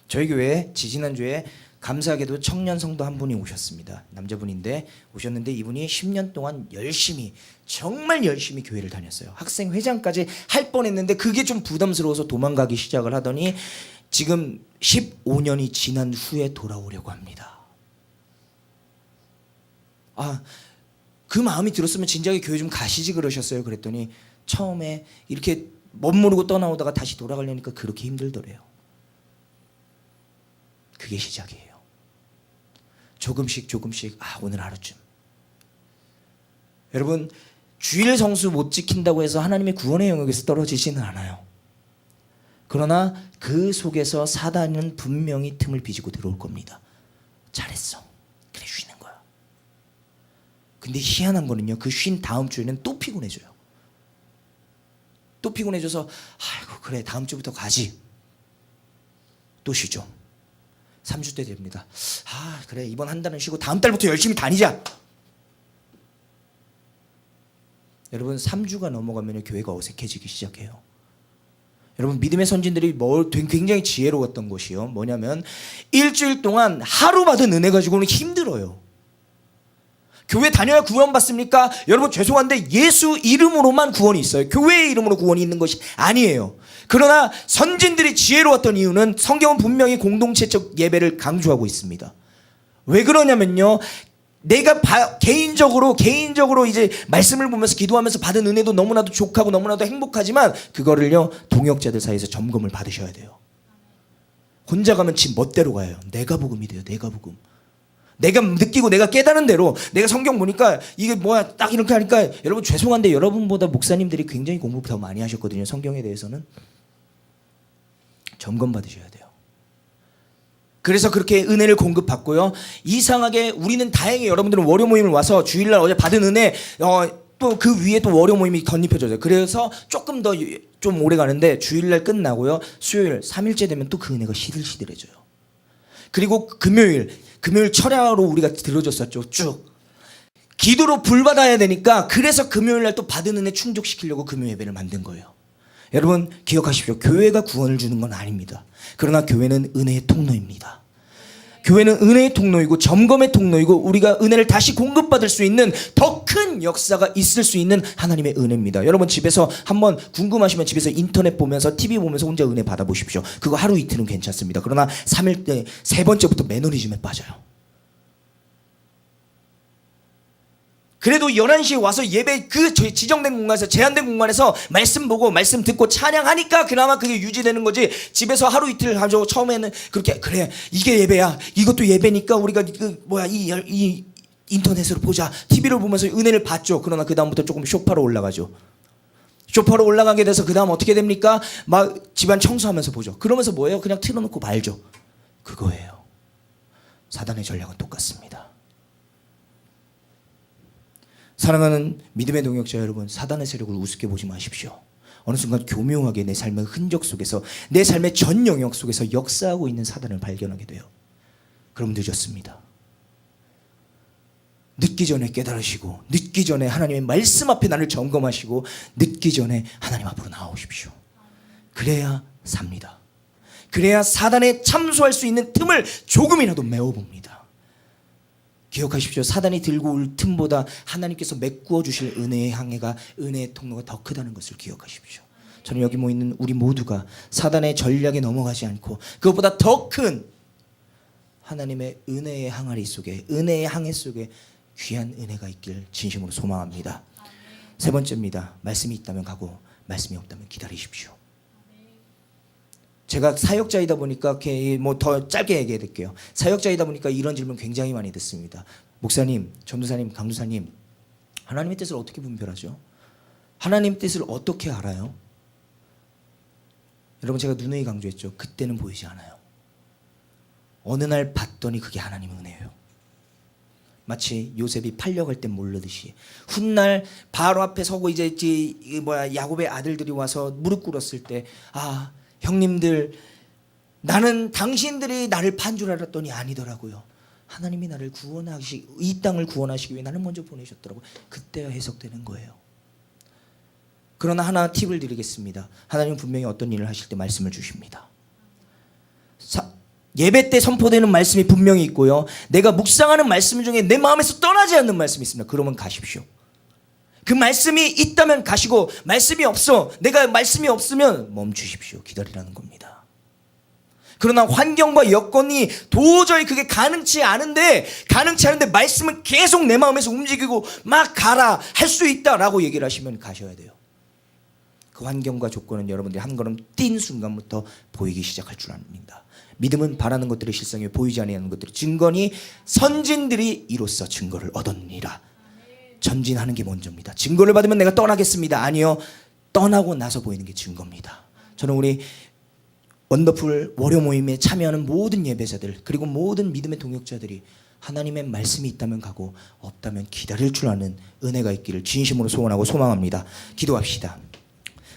저희 교회에 지지난주에 감사하게도 청년 성도 한 분이 오셨습니다. 남자분인데 오셨는데 이분이 10년 동안 열심히, 정말 열심히 교회를 다녔어요. 학생 회장까지 할 뻔했는데 그게 좀 부담스러워서 도망가기 시작을 하더니 지금 15년이 지난 후에 돌아오려고 합니다. 아, 그 마음이 들었으면 진작에 교회 좀 가시지 그러셨어요. 그랬더니 처음에 이렇게 멋모르고 떠나오다가 다시 돌아가려니까 그렇게 힘들더래요. 그게 시작이에요. 조금씩 조금씩, 아, 오늘 하루쯤. 여러분, 주일 성수 못 지킨다고 해서 하나님의 구원의 영역에서 떨어지지는 않아요. 그러나 그 속에서 사단은 분명히 틈을 빚고 들어올 겁니다. 잘했어. 그래, 쉬는 거야. 근데 희한한 거는요, 그 쉰 다음 주에는 또 피곤해져요. 또 피곤해져서 아이고 그래, 다음 주부터 가지. 또 쉬죠. 3주 때 됩니다. 아, 그래, 이번 한 달은 쉬고 다음 달부터 열심히 다니자. 여러분, 3주가 넘어가면 교회가 어색해지기 시작해요. 여러분, 믿음의 선진들이 굉장히 지혜로웠던 것이요, 뭐냐면 일주일 동안 하루 받은 은혜 가지고는 힘들어요. 교회 다녀야 구원 받습니까? 여러분, 죄송한데 예수 이름으로만 구원이 있어요. 교회의 이름으로 구원이 있는 것이 아니에요. 그러나 선진들이 지혜로웠던 이유는 성경은 분명히 공동체적 예배를 강조하고 있습니다. 왜 그러냐면요, 내가 개인적으로 이제 말씀을 보면서 기도하면서 받은 은혜도 너무나도 족하고 너무나도 행복하지만 그거를요, 동역자들 사이에서 점검을 받으셔야 돼요. 혼자 가면 지 멋대로 가요. 내가 복음이 돼요. 내가 복음. 내가 느끼고 내가 깨달은 대로, 내가 성경 보니까 이게 뭐야 딱 이렇게 하니까, 여러분 죄송한데 여러분보다 목사님들이 굉장히 공부 더 많이 하셨거든요. 성경에 대해서는. 점검 받으셔야 돼요. 그래서 그렇게 은혜를 공급받고요. 이상하게 우리는 다행히 여러분들은 월요 모임을 와서 주일날 어제 받은 은혜 또 그 위에 또 월요 모임이 덧입혀져요. 그래서 조금 더 좀 오래 가는데 주일날 끝나고요, 수요일 3일째 되면 또 그 은혜가 시들시들해져요. 그리고 금요일 철야로 우리가 들어줬었죠. 쭉 기도로 불 받아야 되니까, 그래서 금요일날 또 받은 은혜 충족시키려고 금요 예배를 만든 거예요. 여러분 기억하십시오. 교회가 구원을 주는 건 아닙니다. 그러나 교회는 은혜의 통로입니다. 교회는 은혜의 통로이고 점검의 통로이고 우리가 은혜를 다시 공급받을 수 있는 더 큰 역사가 있을 수 있는 하나님의 은혜입니다. 여러분 집에서 한번 궁금하시면 집에서 인터넷 보면서 TV 보면서 혼자 은혜 받아보십시오. 그거 하루 이틀은 괜찮습니다. 그러나 3일 때 3번째부터 매너리즘에 빠져요. 그래도 11시에 와서 예배 그 지정된 공간에서, 제한된 공간에서 말씀 보고 말씀 듣고 찬양하니까 그나마 그게 유지되는 거지. 집에서 하루 이틀 하죠. 처음에는 그렇게, 그래 이게 예배야, 이것도 예배니까 우리가 이 인터넷으로 보자, TV를 보면서 은혜를 받죠. 그러나 그 다음부터 조금 쇼파로 올라가죠. 쇼파로 올라가게 돼서 그 다음 어떻게 됩니까? 막 집안 청소하면서 보죠. 그러면서 뭐예요? 그냥 틀어놓고 말죠. 그거예요. 사단의 전략은 똑같습니다. 사랑하는 믿음의 동역자 여러분, 사단의 세력을 우습게 보지 마십시오. 어느 순간 교묘하게 내 삶의 흔적 속에서, 내 삶의 전 영역 속에서 역사하고 있는 사단을 발견하게 돼요. 그럼 늦었습니다. 늦기 전에 깨달으시고, 늦기 전에 하나님의 말씀 앞에 나를 점검하시고, 늦기 전에 하나님 앞으로 나오십시오. 그래야 삽니다. 그래야 사단에 참소할 수 있는 틈을 조금이라도 메워봅니다. 기억하십시오. 사단이 들고 올 틈보다 하나님께서 메꾸어 주실 은혜의 항해가, 은혜의 통로가 더 크다는 것을 기억하십시오. 저는 여기 모이는 우리 모두가 사단의 전략에 넘어가지 않고 그것보다 더 큰 하나님의 은혜의 항아리 속에, 은혜의 항해 속에 귀한 은혜가 있길 진심으로 소망합니다. 세 번째입니다. 말씀이 있다면 가고 말씀이 없다면 기다리십시오. 제가 사역자이다 보니까 뭐 더 짧게 얘기해 드릴게요. 사역자이다 보니까 이런 질문 굉장히 많이 듣습니다. 목사님, 전도사님, 강도사님, 하나님의 뜻을 어떻게 분별하죠? 하나님 뜻을 어떻게 알아요? 여러분, 제가 누누이 강조했죠. 그때는 보이지 않아요. 어느 날 봤더니 그게 하나님의 은혜예요. 마치 요셉이 팔려갈 때 모르듯이 훗날 바로 앞에 서고 이제 야곱의 아들들이 와서 무릎 꿇었을 때, 아, 형님들, 나는 당신들이 나를 판 줄 알았더니 아니더라고요. 하나님이 나를 이 땅을 구원하시기 위해 나를 먼저 보내셨더라고요. 그때야 해석되는 거예요. 그러나 하나 팁을 드리겠습니다. 하나님은 분명히 어떤 일을 하실 때 말씀을 주십니다. 예배 때 선포되는 말씀이 분명히 있고요, 내가 묵상하는 말씀 중에 내 마음에서 떠나지 않는 말씀이 있습니다. 그러면 가십시오. 그 말씀이 있다면 가시고, 내가 말씀이 없으면 멈추십시오. 기다리라는 겁니다. 그러나 환경과 여건이 도저히 그게 가능치 않은데 말씀은 계속 내 마음에서 움직이고 막 가라, 할 수 있다라고 얘기를 하시면 가셔야 돼요. 그 환경과 조건은 여러분들이 한 걸음 뛴 순간부터 보이기 시작할 줄 압니다. 믿음은 바라는 것들의 실상에 보이지 아니하는 것들의 증거니 선진들이 이로써 증거를 얻었느니라. 전진하는 게 먼저입니다. 증거를 받으면 내가 떠나겠습니다. 아니요, 떠나고 나서 보이는 게 증거입니다. 저는 우리 원더풀 월요 모임에 참여하는 모든 예배자들, 그리고 모든 믿음의 동역자들이 하나님의 말씀이 있다면 가고 없다면 기다릴 줄 아는 은혜가 있기를 진심으로 소원하고 소망합니다. 기도합시다.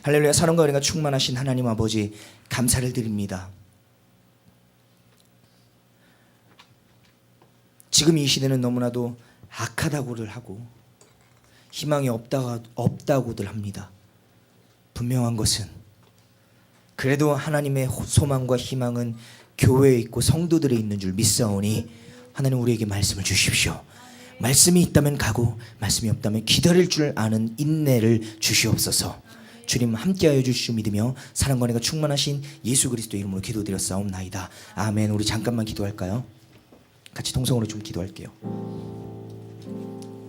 할렐루야. 사랑과 은혜가 충만하신 하나님 아버지, 감사를 드립니다. 지금 이 시대는 너무나도 악하다고를 하고 희망이 없다고들 합니다. 분명한 것은 그래도 하나님의 소망과 희망은 교회에 있고 성도들에 있는 줄 믿사오니 하나님, 우리에게 말씀을 주십시오. 말씀이 있다면 가고 말씀이 없다면 기다릴 줄 아는 인내를 주시옵소서. 주님 함께하여 주시오 믿으며 사랑과 은혜가 충만하신 예수 그리스도 이름으로 기도드렸사옵나이다. 아멘. 우리 잠깐만 기도할까요? 같이 통성으로 좀 기도할게요.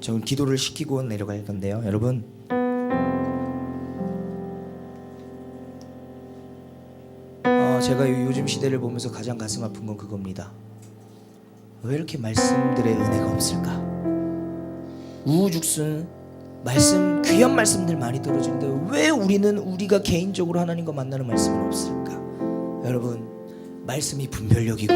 저는 기도를 시키고 내려갈 건데요. 여러분, 제가 요즘 시대를 보면서 가장 가슴 아픈 건 그겁니다. 왜 이렇게 말씀들의 은혜가 없을까? 우후죽순 말씀, 귀한 말씀들 많이 떨어지는데 왜 우리가 개인적으로 하나님과 만나는 말씀은 없을까? 여러분, 말씀이 분별력이고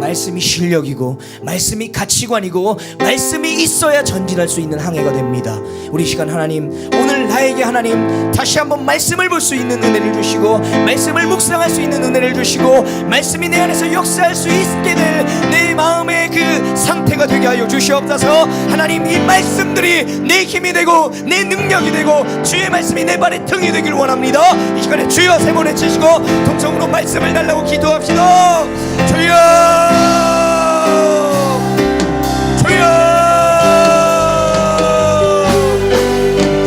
말씀이 실력이고 말씀이 가치관이고 말씀이 있어야 전진할 수 있는 항해가 됩니다. 우리 시간 하나님, 오늘 나에게 하나님 다시 한번 말씀을 볼 수 있는 은혜를 주시고 말씀을 묵상할 수 있는 은혜를 주시고 말씀이 내 안에서 역사할 수 있게 될 내 마음의 그 상태가 되게 하여 주시옵소서. 하나님, 이 말씀들이 내 힘이 되고 내 능력이 되고 주의 말씀이 내 발의 등이 되길 원합니다. 이 시간에 주여 세 번 외치시고 통성으로 말씀을 달라고 기도합시다. 주여, 주여,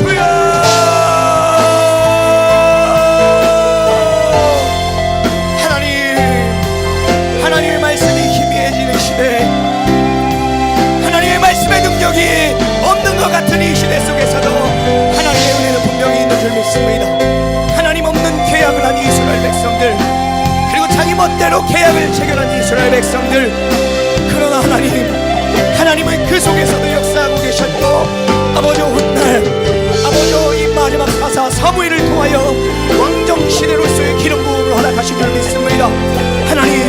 주여. 하나님의 말씀이 희미해지는 시대, 하나님의 말씀의 능력이 없는 것 같은 이 시대 속에서도 하나님의 은혜는 분명히 있는 줄 믿습니다. 하나님 없는 계약을 한 이스라엘 백성들, 자기 멋대로 계약을 체결한 이스라엘 백성들, 그러나 하나님은 그 속에서도 역사하고 계셨고, 아버지 훗날 이 마지막 사사 사무엘을 통하여 왕정시대로서의 기름 부음을 허락하신 줄 믿습니다. 하나님,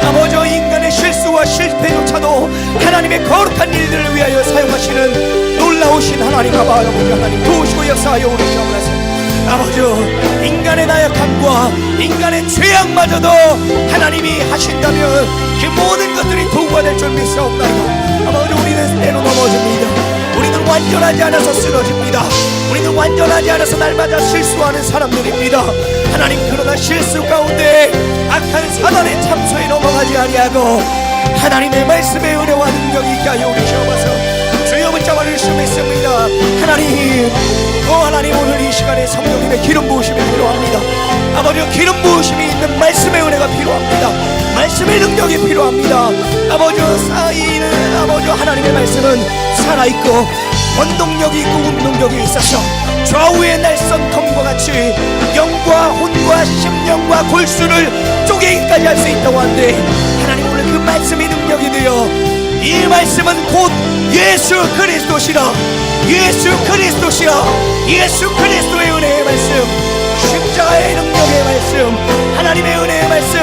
아버지 인간의 실수와 실패조차도 하나님의 거룩한 일들을 위하여 사용하시는 놀라우신 하나님 아버지, 하나님 도우시고 역사하여 오르시옵소서. 아버지, 인간의 나약함과 인간의 죄악마저도 하나님이 하신다면 그 모든 것들이 도구가 될 줄 믿사옵나이다. 아버지, 우리는 때로 넘어집니다. 우리는 완전하지 않아서 쓰러집니다. 우리는 완전하지 않아서 날마다 실수하는 사람들입니다. 하나님, 그러나 실수 가운데 악한 사단의 참소에 넘어가지 아니하고 하나님의 말씀의 은혜와 능력이 있게 하여 우리 주옵소서. 주여 붙잡아 주시옵습니다. 하나님, 하나님, 오늘 이 시간에 성령님의 기름 부으심이 필요합니다. 아버지, 기름 부으심이 있는 말씀의 은혜가 필요합니다. 말씀의 능력이 필요합니다. 아버지, 쌓이는 아버지 하나님의 말씀은 살아있고 원동력이 있고 운동력이 있어서 좌우의 날선 검과 같이 영과 혼과 심령과 골수를 쪼개기까지 할 수 있다고 하는데, 하나님, 오늘 그 말씀이 능력이 되어 이 말씀은 곧 예수 그리스도시라, 예수 그리스도시라, 예수 그리스도의 은혜의 말씀, 십자가의 능력의 말씀, 하나님의 은혜의 말씀,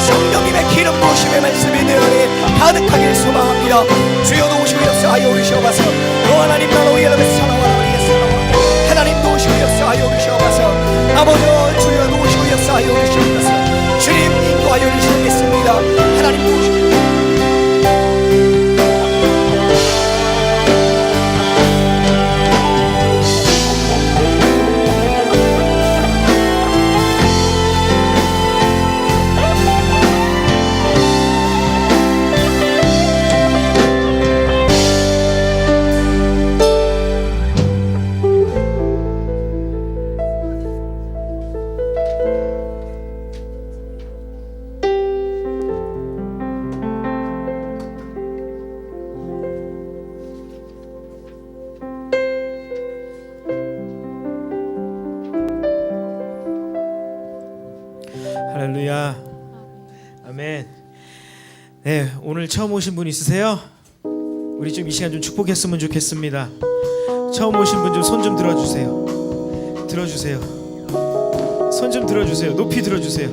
성령님의 기름 부으심의 말씀이 내 안에 가득하길 소망합니다. 주여 도우시고 역사하여 오시옵소서. 너 하나님 나로 여러분 사랑하라. 하나님 도우시고 역사하여 오시옵소서. 아버지, 주여 도우시고 역사하여 오시옵소서. 주님 인도하여 주시겠습니다. 하나님 도우시고. 할렐루야. 아멘. 네, 오늘 처음 오신 분 있으세요? 우리 좀 이 시간 좀 축복했으면 좋겠습니다. 처음 오신 분 좀 손 좀 들어주세요. 들어주세요. 손 좀 들어주세요. 높이 들어주세요.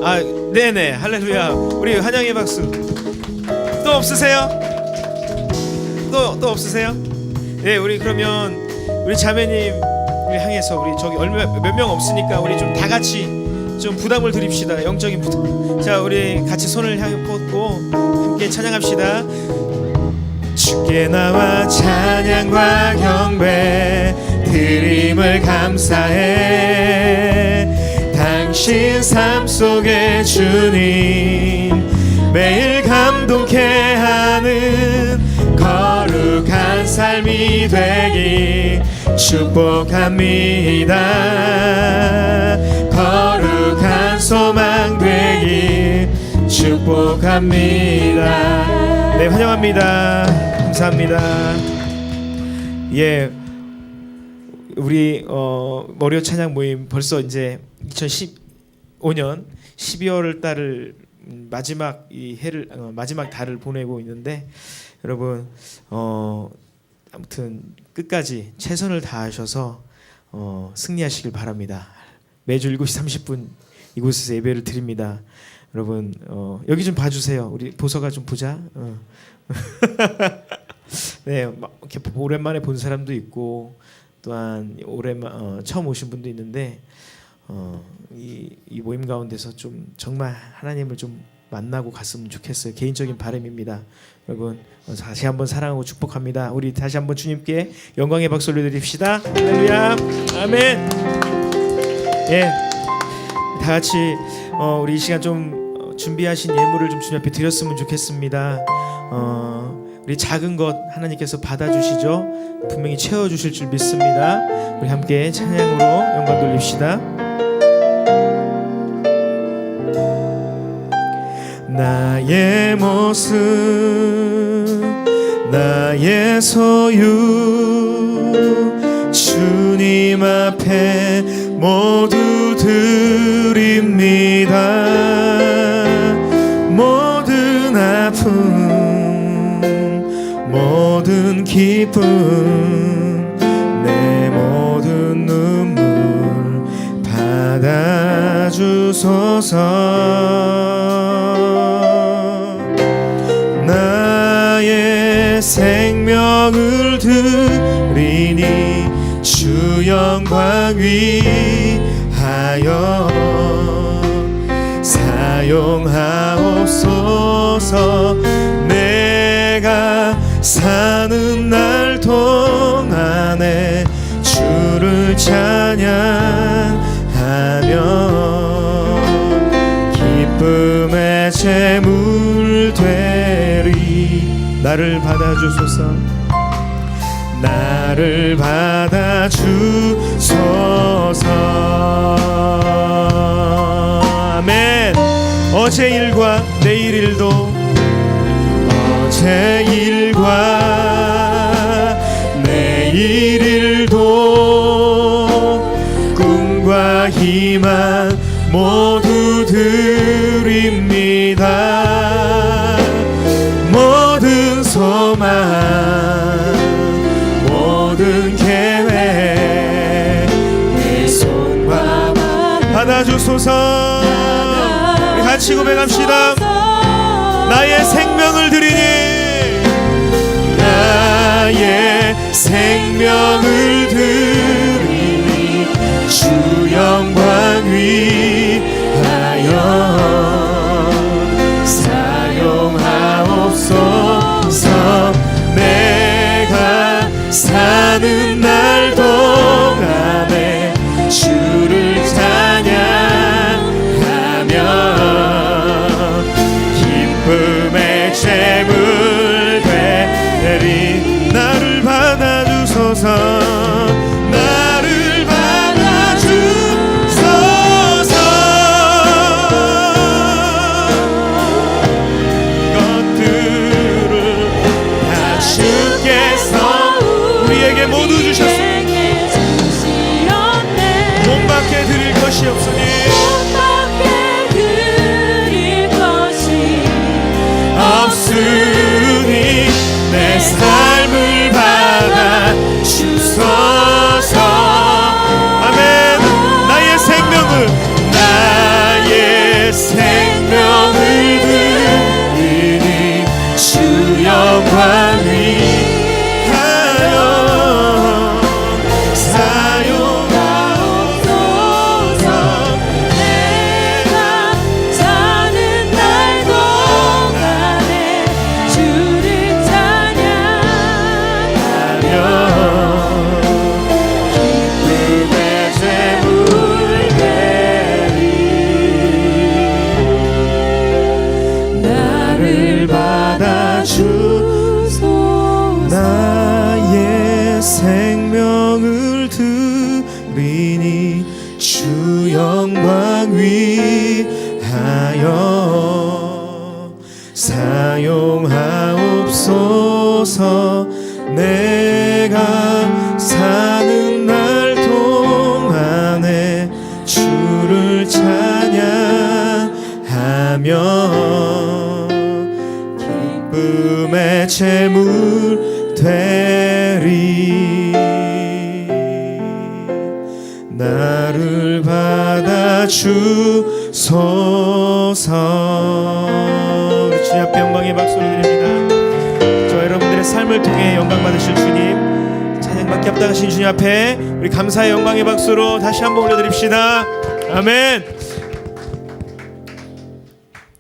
아, 네네. 할렐루야. 우리 환영의 박수. 또 없으세요? 또 없으세요? 네, 우리 그러면 우리 자매님 우리 향해서 우리 저기 몇 명 없으니까 우리 좀 다 같이 좀 부담을 드립시다. 영적인 부담. 자, 우리 같이 손을 향해 뻗고 함께 찬양합시다. 주께 나와 찬양과 경배 드림을 감사해. 당신 삶 속에 주님 매일 감동케 하는 거룩한 삶이 되기 축복합니다. 거룩한 소망 되기 축복합니다. 네, 환영합니다. 감사합니다. 예, 우리 머리어 찬양 모임 벌써 이제 2015년 12월 달을 마지막 이 해를 마지막 달을 보내고 있는데, 여러분 아무튼 끝까지 최선을 다하셔서 승리하시길 바랍니다. 매주 7시 30분 이곳에서 예배를 드립니다. 여러분 여기 좀 봐주세요. 우리 보서가 좀 보자. 네, 이렇게 오랜만에 본 사람도 있고 또한 처음 오신 분도 있는데 이 모임 가운데서 좀 정말 하나님을 좀 만나고 갔으면 좋겠어요. 개인적인 바람입니다. 여러분 다시 한번 사랑하고 축복합니다. 우리 다시 한번 주님께 영광의 박수 올려드립시다. 할렐루야. 아멘. 예, 다 같이 우리 이 시간 좀 준비하신 예물을 좀 주님 앞에 드렸으면 좋겠습니다. 우리 작은 것 하나님께서 받아주시죠. 분명히 채워주실 줄 믿습니다. 우리 함께 찬양으로 영광 돌립시다. 나의 모습 나의 소유 주님 앞에 모두 드립니다. 모든 아픔 모든 기쁨 내 모든 눈물 받아주소서. 나의 생명을 드리니 주 영광 위하여 사용하옵소서. 내가 사는 날 동안에 주를 기쁨의 제물 되리. 나를 받아주소서. 나를 받아주소서. 아멘. 어제 일과 내일 일도, 어제 일과 내일 일도, 꿈과 희망 모두 드립니다. 모든 소망, 모든 계획 내 손과 받아주소서. 우리 같이 고백합시다. 나의 생명을 드리니, 나의 생명을 드리니 주 영광 위하여 사용하옵소서. 내가 사는 날 동안에 주를 찬양하며 기쁨의 제물 되리. 나를 받아주소서. 나를 받아주소서. 것들을 다 주께서 우리에게 모두 주셨습니다. 몸밖에 드릴 것이 없으니, 없으니 내 삶을 받아 주소서. 아멘. 나의 생명을 드리니 주 영광 위하여 사용하옵소서. 내가 사는 날 동안에 주를 찬양하며 기쁨의 제물 되리. 나를 받아주소서. 나의 생명을 드리니 주 영광 위하여 사용하옵소서. 내가 사는 날 동안에 주를 찬양하며 기쁨의 제물 되리. 나를 받아주소서. 우리 주님 앞에 영광의 박수를 드립니다. 저 여러분들의 삶을 통해 영광 받으실 주님, 찬양받게 합당하신 주님 앞에 우리 감사의 영광의 박수로 다시 한번 올려드립시다. 아멘.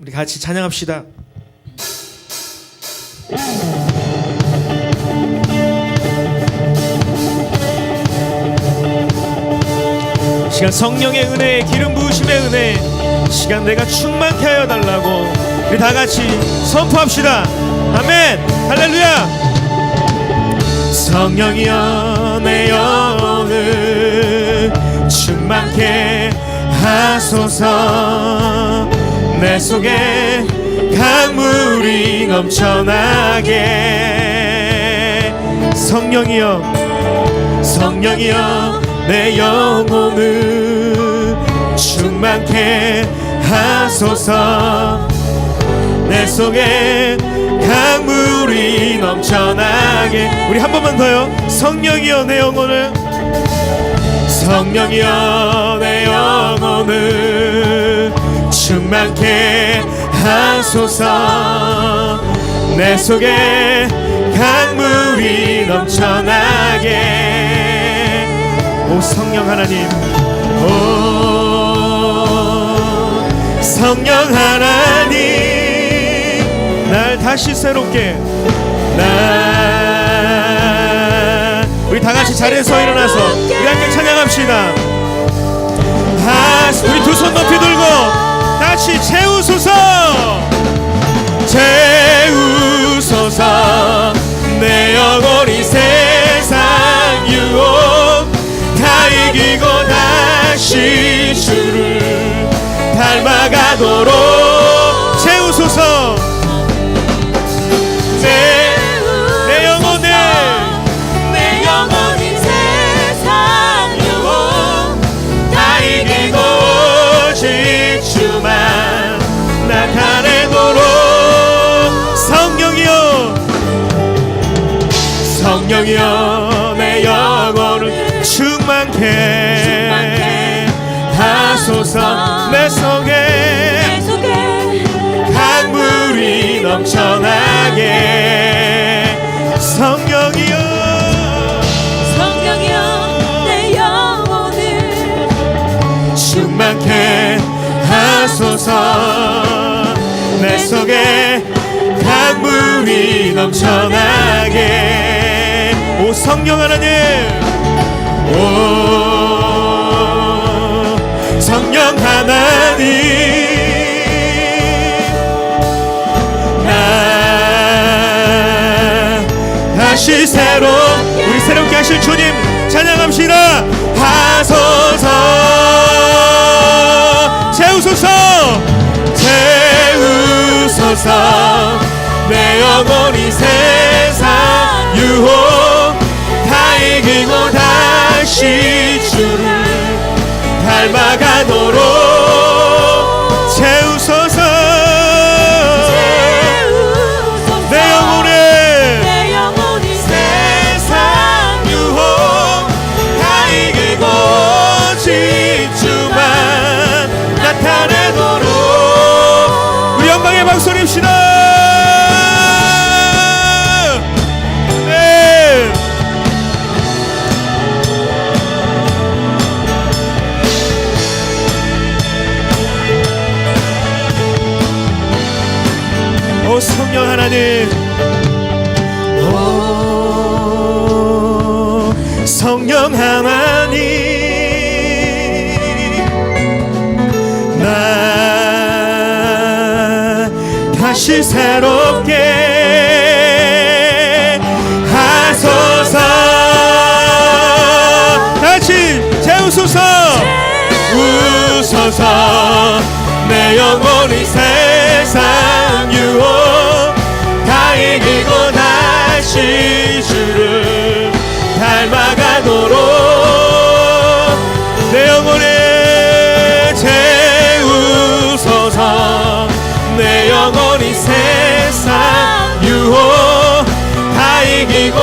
우리 같이 찬양합시다. 시간 성령의 은혜, 기름 부으심의 은혜, 시간 내가 충만케 하여 달라고 우리 다 같이 선포합시다. 아멘. 할렐루야. 성령이여 내 영혼을 충만케 하소서. 내 속에 강물이 넘쳐나게. 성령이여, 성령이여 내 영혼을 충만케 하소서. 내 속에 강물이 넘쳐나게. 우리 한 번만 더요. 성령이여 내 영혼을, 성령이여 내 영혼을 충만케 하소서. 내 속에 강물이 넘쳐나게. 오 성령 하나님, 오 성령 하나님, 날 다시 새롭게. 우리 다 같이 자리에서 일어나서 우리 함께 찬양합시다. 우리 두 손 높이 들고 다시 채우소. 닮아가도록 채우소서. 내 영혼을 내 영혼이 세상 유혹 다 이기고 오직 주만 나타내도록. 성령이여 성령이여 내 영혼을 충만케 하소서. 내 속에 강물이 넘쳐나게. 성령이여 내 영혼을 충만케 하소서. 내 속에 강물이 넘쳐나게. 오 성령 하나님, 오 성령 하나님, 나 다시 우리 새롭게 하실 주님 찬양합시다. 하소서. 채우소서. 채우소서. 내 영혼이 세상 유혹 다 이기고 다시 주를 닮아가도록 채우소서. 내 영혼이 세상 유혹 다 이기고 오직 주만 나타내도록. 우리 영광의 박수 냅시다. 오 성령 하나님, 오 성령 하나님, 나 다시 새롭게 하소서. 다시 채우소서. 우소서. 내 영혼이 세상 유혹 다 이기고 다시 주를 닮아가도록. 내 영혼에 채우소서. 내 영혼이 세상 유혹 다 이기고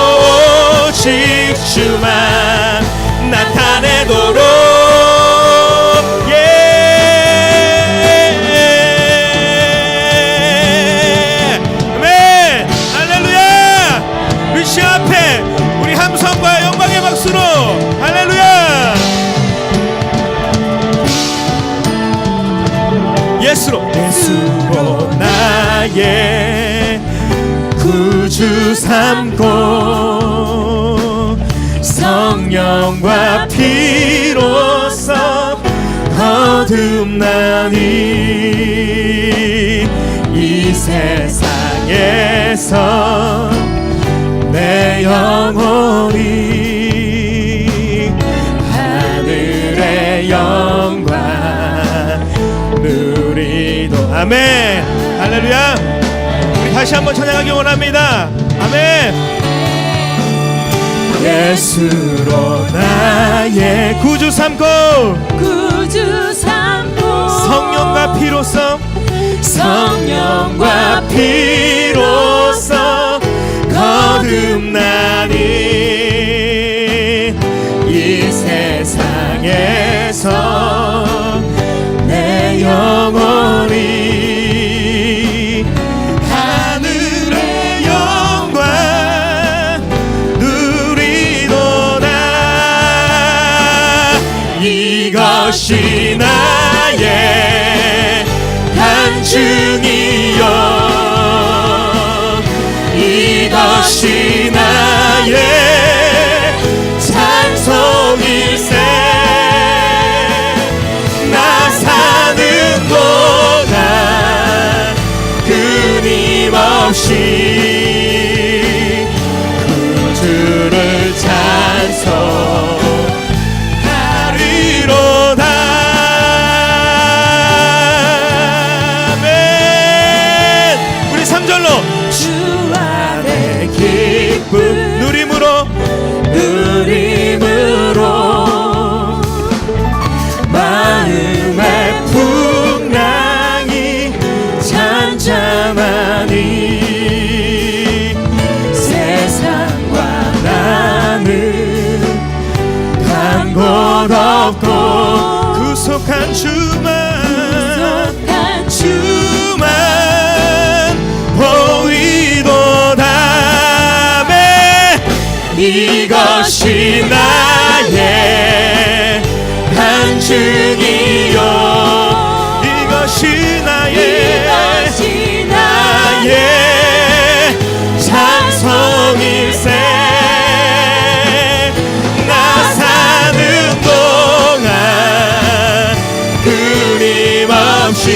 오직 주만 나타내도록. 시 앞에 우리 함성과 영광의 박수로 할렐루야. 예수로 나의 구주 삼고 성령과 피로써 거듭나니 이 세상에서 내 영혼이 하늘의 영광 누리도. 아멘. 할렐루야. 우리 다시 한번 찬양하기 원합니다. 아멘. 예수로 나의 구주 삼고 성령과 피로써 거듭나니 이 세상에서 내 영혼이 하늘의 영광 누리도다. 이것이 나의 간증이요 이것이 나의 찬송일세. 나 사는 구속한 주만 구속한 주만 보이도다. 이것이 나의 간증이요 이것이 나의 찬송일세. 나 사는 동안 끊임없이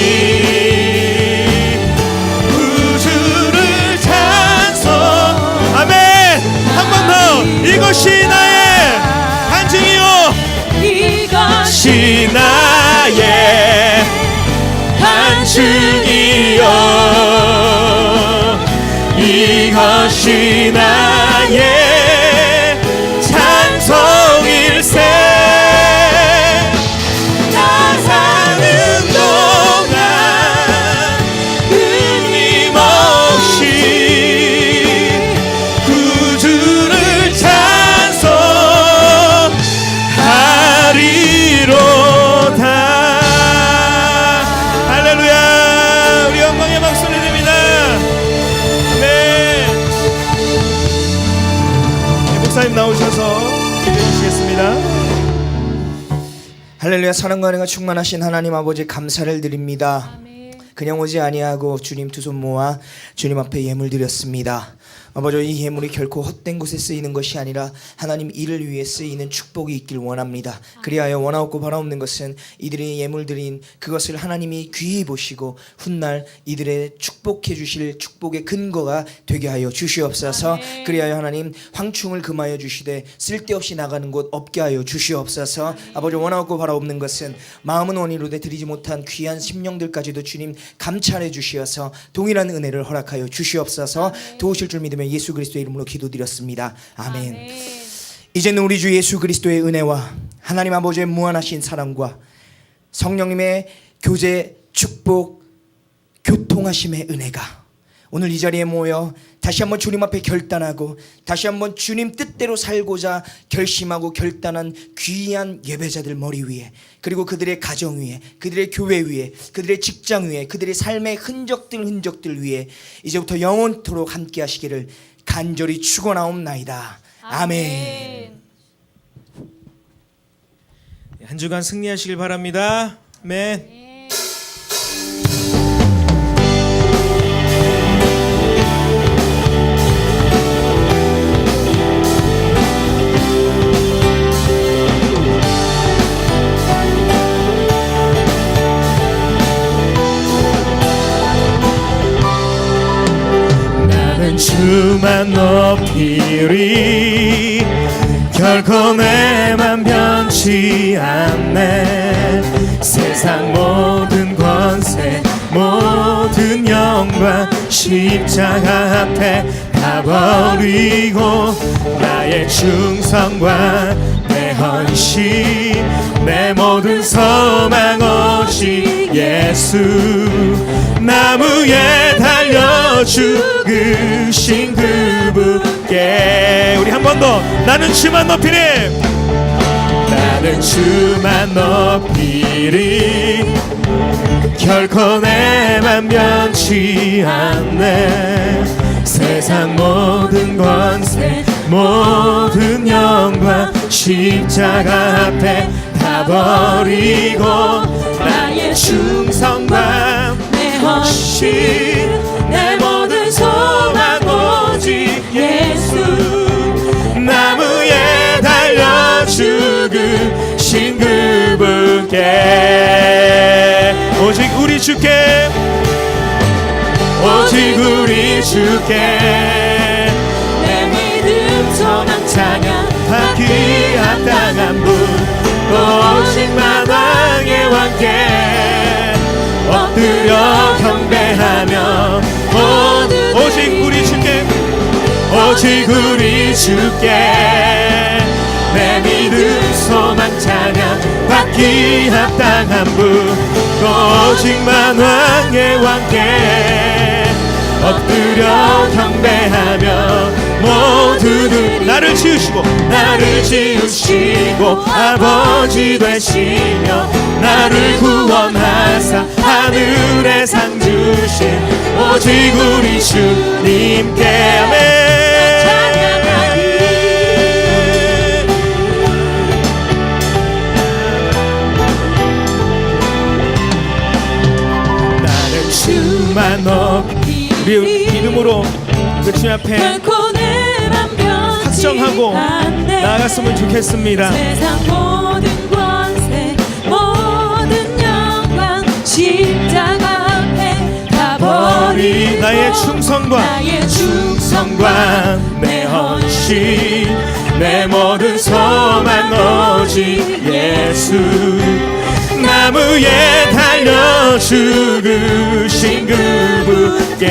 우주를 찬송. 아멘. 한 번 더. 이것이 나의 간증이요 이것이 나의 간증이요 이것이 나의 찬송일세. 나 사는 동안 끊임없이 구주를 찬송하리로다. 할렐루야. 우리 영광의 박수를 드립니다. 네. 목사님 나오셔서 기도해 주시겠습니다. 할렐루야. 사랑과 은혜가 충만하신 하나님 아버지 감사를 드립니다. 그냥 오지 아니하고 주님 두 손 모아 주님 앞에 예물 드렸습니다. 아버지 이 예물이 결코 헛된 곳에 쓰이는 것이 아니라 하나님 일을 위해 쓰이는 축복이 있길 원합니다. 그리하여 원하옵고 바라옵는 것은 이들이 예물 드린 그것을 하나님이 귀히 보시고 훗날 이들의 축복해 주실 축복의 근거가 되게 하여 주시옵소서. 그리하여 하나님 황충을 금하여 주시되 쓸데없이 나가는 곳 없게 하여 주시옵소서. 아버지 원하옵고 바라옵는 것은 마음은 원이로되 드리지 못한 귀한 심령들까지도 주님 감찰해 주시어서 동일한 은혜를 허락하여 주시옵소서. 도우실 줄 믿으며 예수 그리스도의 이름으로 기도드렸습니다. 아멘. 이제는 우리 주 예수 그리스도의 은혜와 하나님 아버지의 무한하신 사랑과 성령님의 교제, 축복, 교통하심의 은혜가 오늘 이 자리에 모여 다시 한번 주님 앞에 결단하고 다시 한번 주님 뜻대로 살고자 결심하고 결단한 귀한 예배자들 머리 위에, 그리고 그들의 가정 위에, 그들의 교회 위에, 그들의 직장 위에, 그들의 삶의 흔적들 위에 이제부터 영원토록 함께 하시기를 간절히 축원하옵나이다. 아멘. 한 주간 승리하시길 바랍니다. 아멘. 주만 높이리 결코 내 맘 변치 않네. 세상 모든 권세 모든 영광 십자가 앞에 다 버리고 나의 충성과 내 헌신 내 모든 소망 오직 예수 나무에 달려 죽으신 그분께. 우리 한 번 더. 나는 주만 높이리 나는 주만 높이리 결코 내 맘 변치 않네. 세상 모든 권세 모든 영광 십자가 앞에 다 버리고 나의 충성과 내 헌신 내 모든 소망 오직 예수 나무에 달려 죽으신 그분께. 오직 우리 주께 오직 우리 주께 내 믿음 소망 찬양 받기 합당한 분 오직 만왕의 왕께 엎드려 경배하며 오직 우리 주께 오직 우리 주께 내 믿음 소망 찬양 받기 합당한 분 오직 만왕의 왕께 엎드려 경배하며 모두들 나를 지으시고 나를 지으시고 아버지 되시며 나를 구원하사 하늘에 상 주신 오직 우리 주님께 아멘. 나는 주만 높이 우리 믿음으로 그 주님 앞에 결코 내 맘 변치 확정하고 않네. 나아갔으면 좋겠습니다. 세상 모든 권세 모든 영광 십자가 앞에 다 버리고 나의 충성과 나의 충성과 내 헌신 내 모든 소망 오직 예수 나무에 달려 죽으신 그분께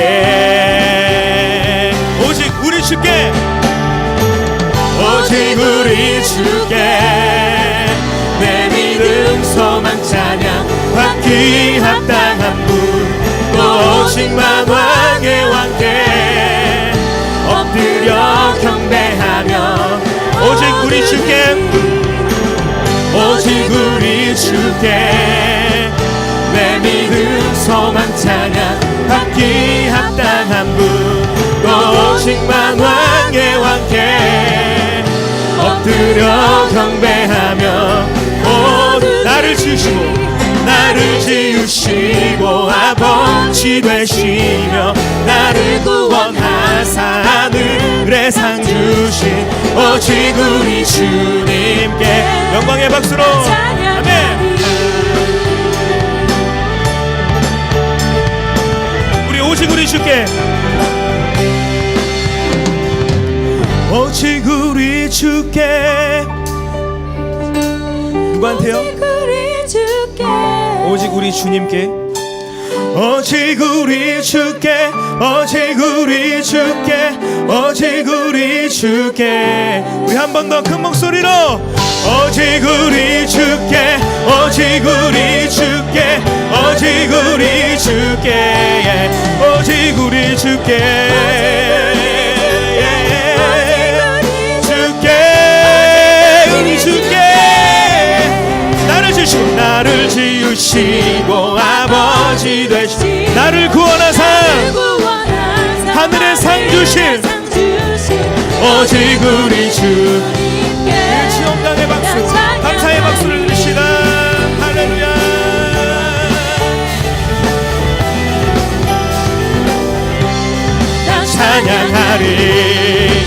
오직 우리 주께 오직 우리 주께 내 믿음 소망 찬양 받기 합당한 분 오직만 왕의 왕께 엎드려 경배하며 오직 우리 주께 오직 우리 주께 내 믿음 소망 찬양 받기 합당한 분 오직만 왕의 왕께 엎드려 경배하며 나를 지으시고 아버지 되시며 나를 구원하사 하늘에 상 주신 오직 우리 주님께 영광의 박수로 아멘. 우리 오직 우리 주께 오직 우리 주께 누구한테요? 오직 우리 주님께 오직 우리 주께 오직 우리 주께 오직 우리 주께 우리 한 번 더 큰 목소리로 오직 우리 주께 오직 우리 주께 오직 우리 주께 오직 우리 주께 나를 지으시고 아버지 되시고 나를 구원하사 하늘에 상 주신 오직 우리 주님께 지엄당의 박수 감사의 박수를 드립시다. 할렐루야. 찬양하리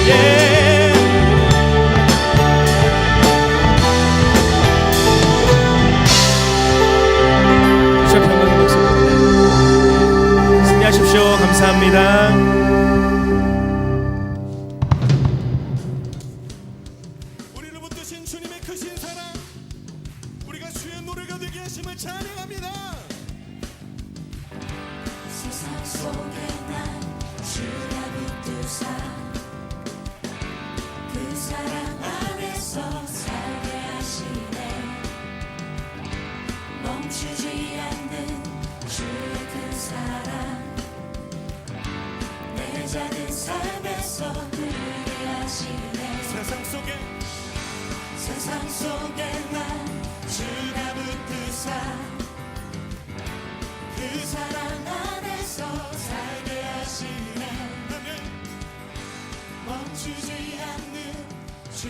감사합니다. 우리를 붙드신 주님의 크신 사랑 우리가 주의 노래가 되게 하심을 찬양합니다. 세상 속에 난 주가 붙드사 그 사랑 안에서 살게 하시네 멈추지 않는 주의 큰 사랑 내 작은 삶에서 누리게 하시네 세상 속에 난 주가 붙드사 그 사랑 안에서 살게 하시네 멈추지 않는 주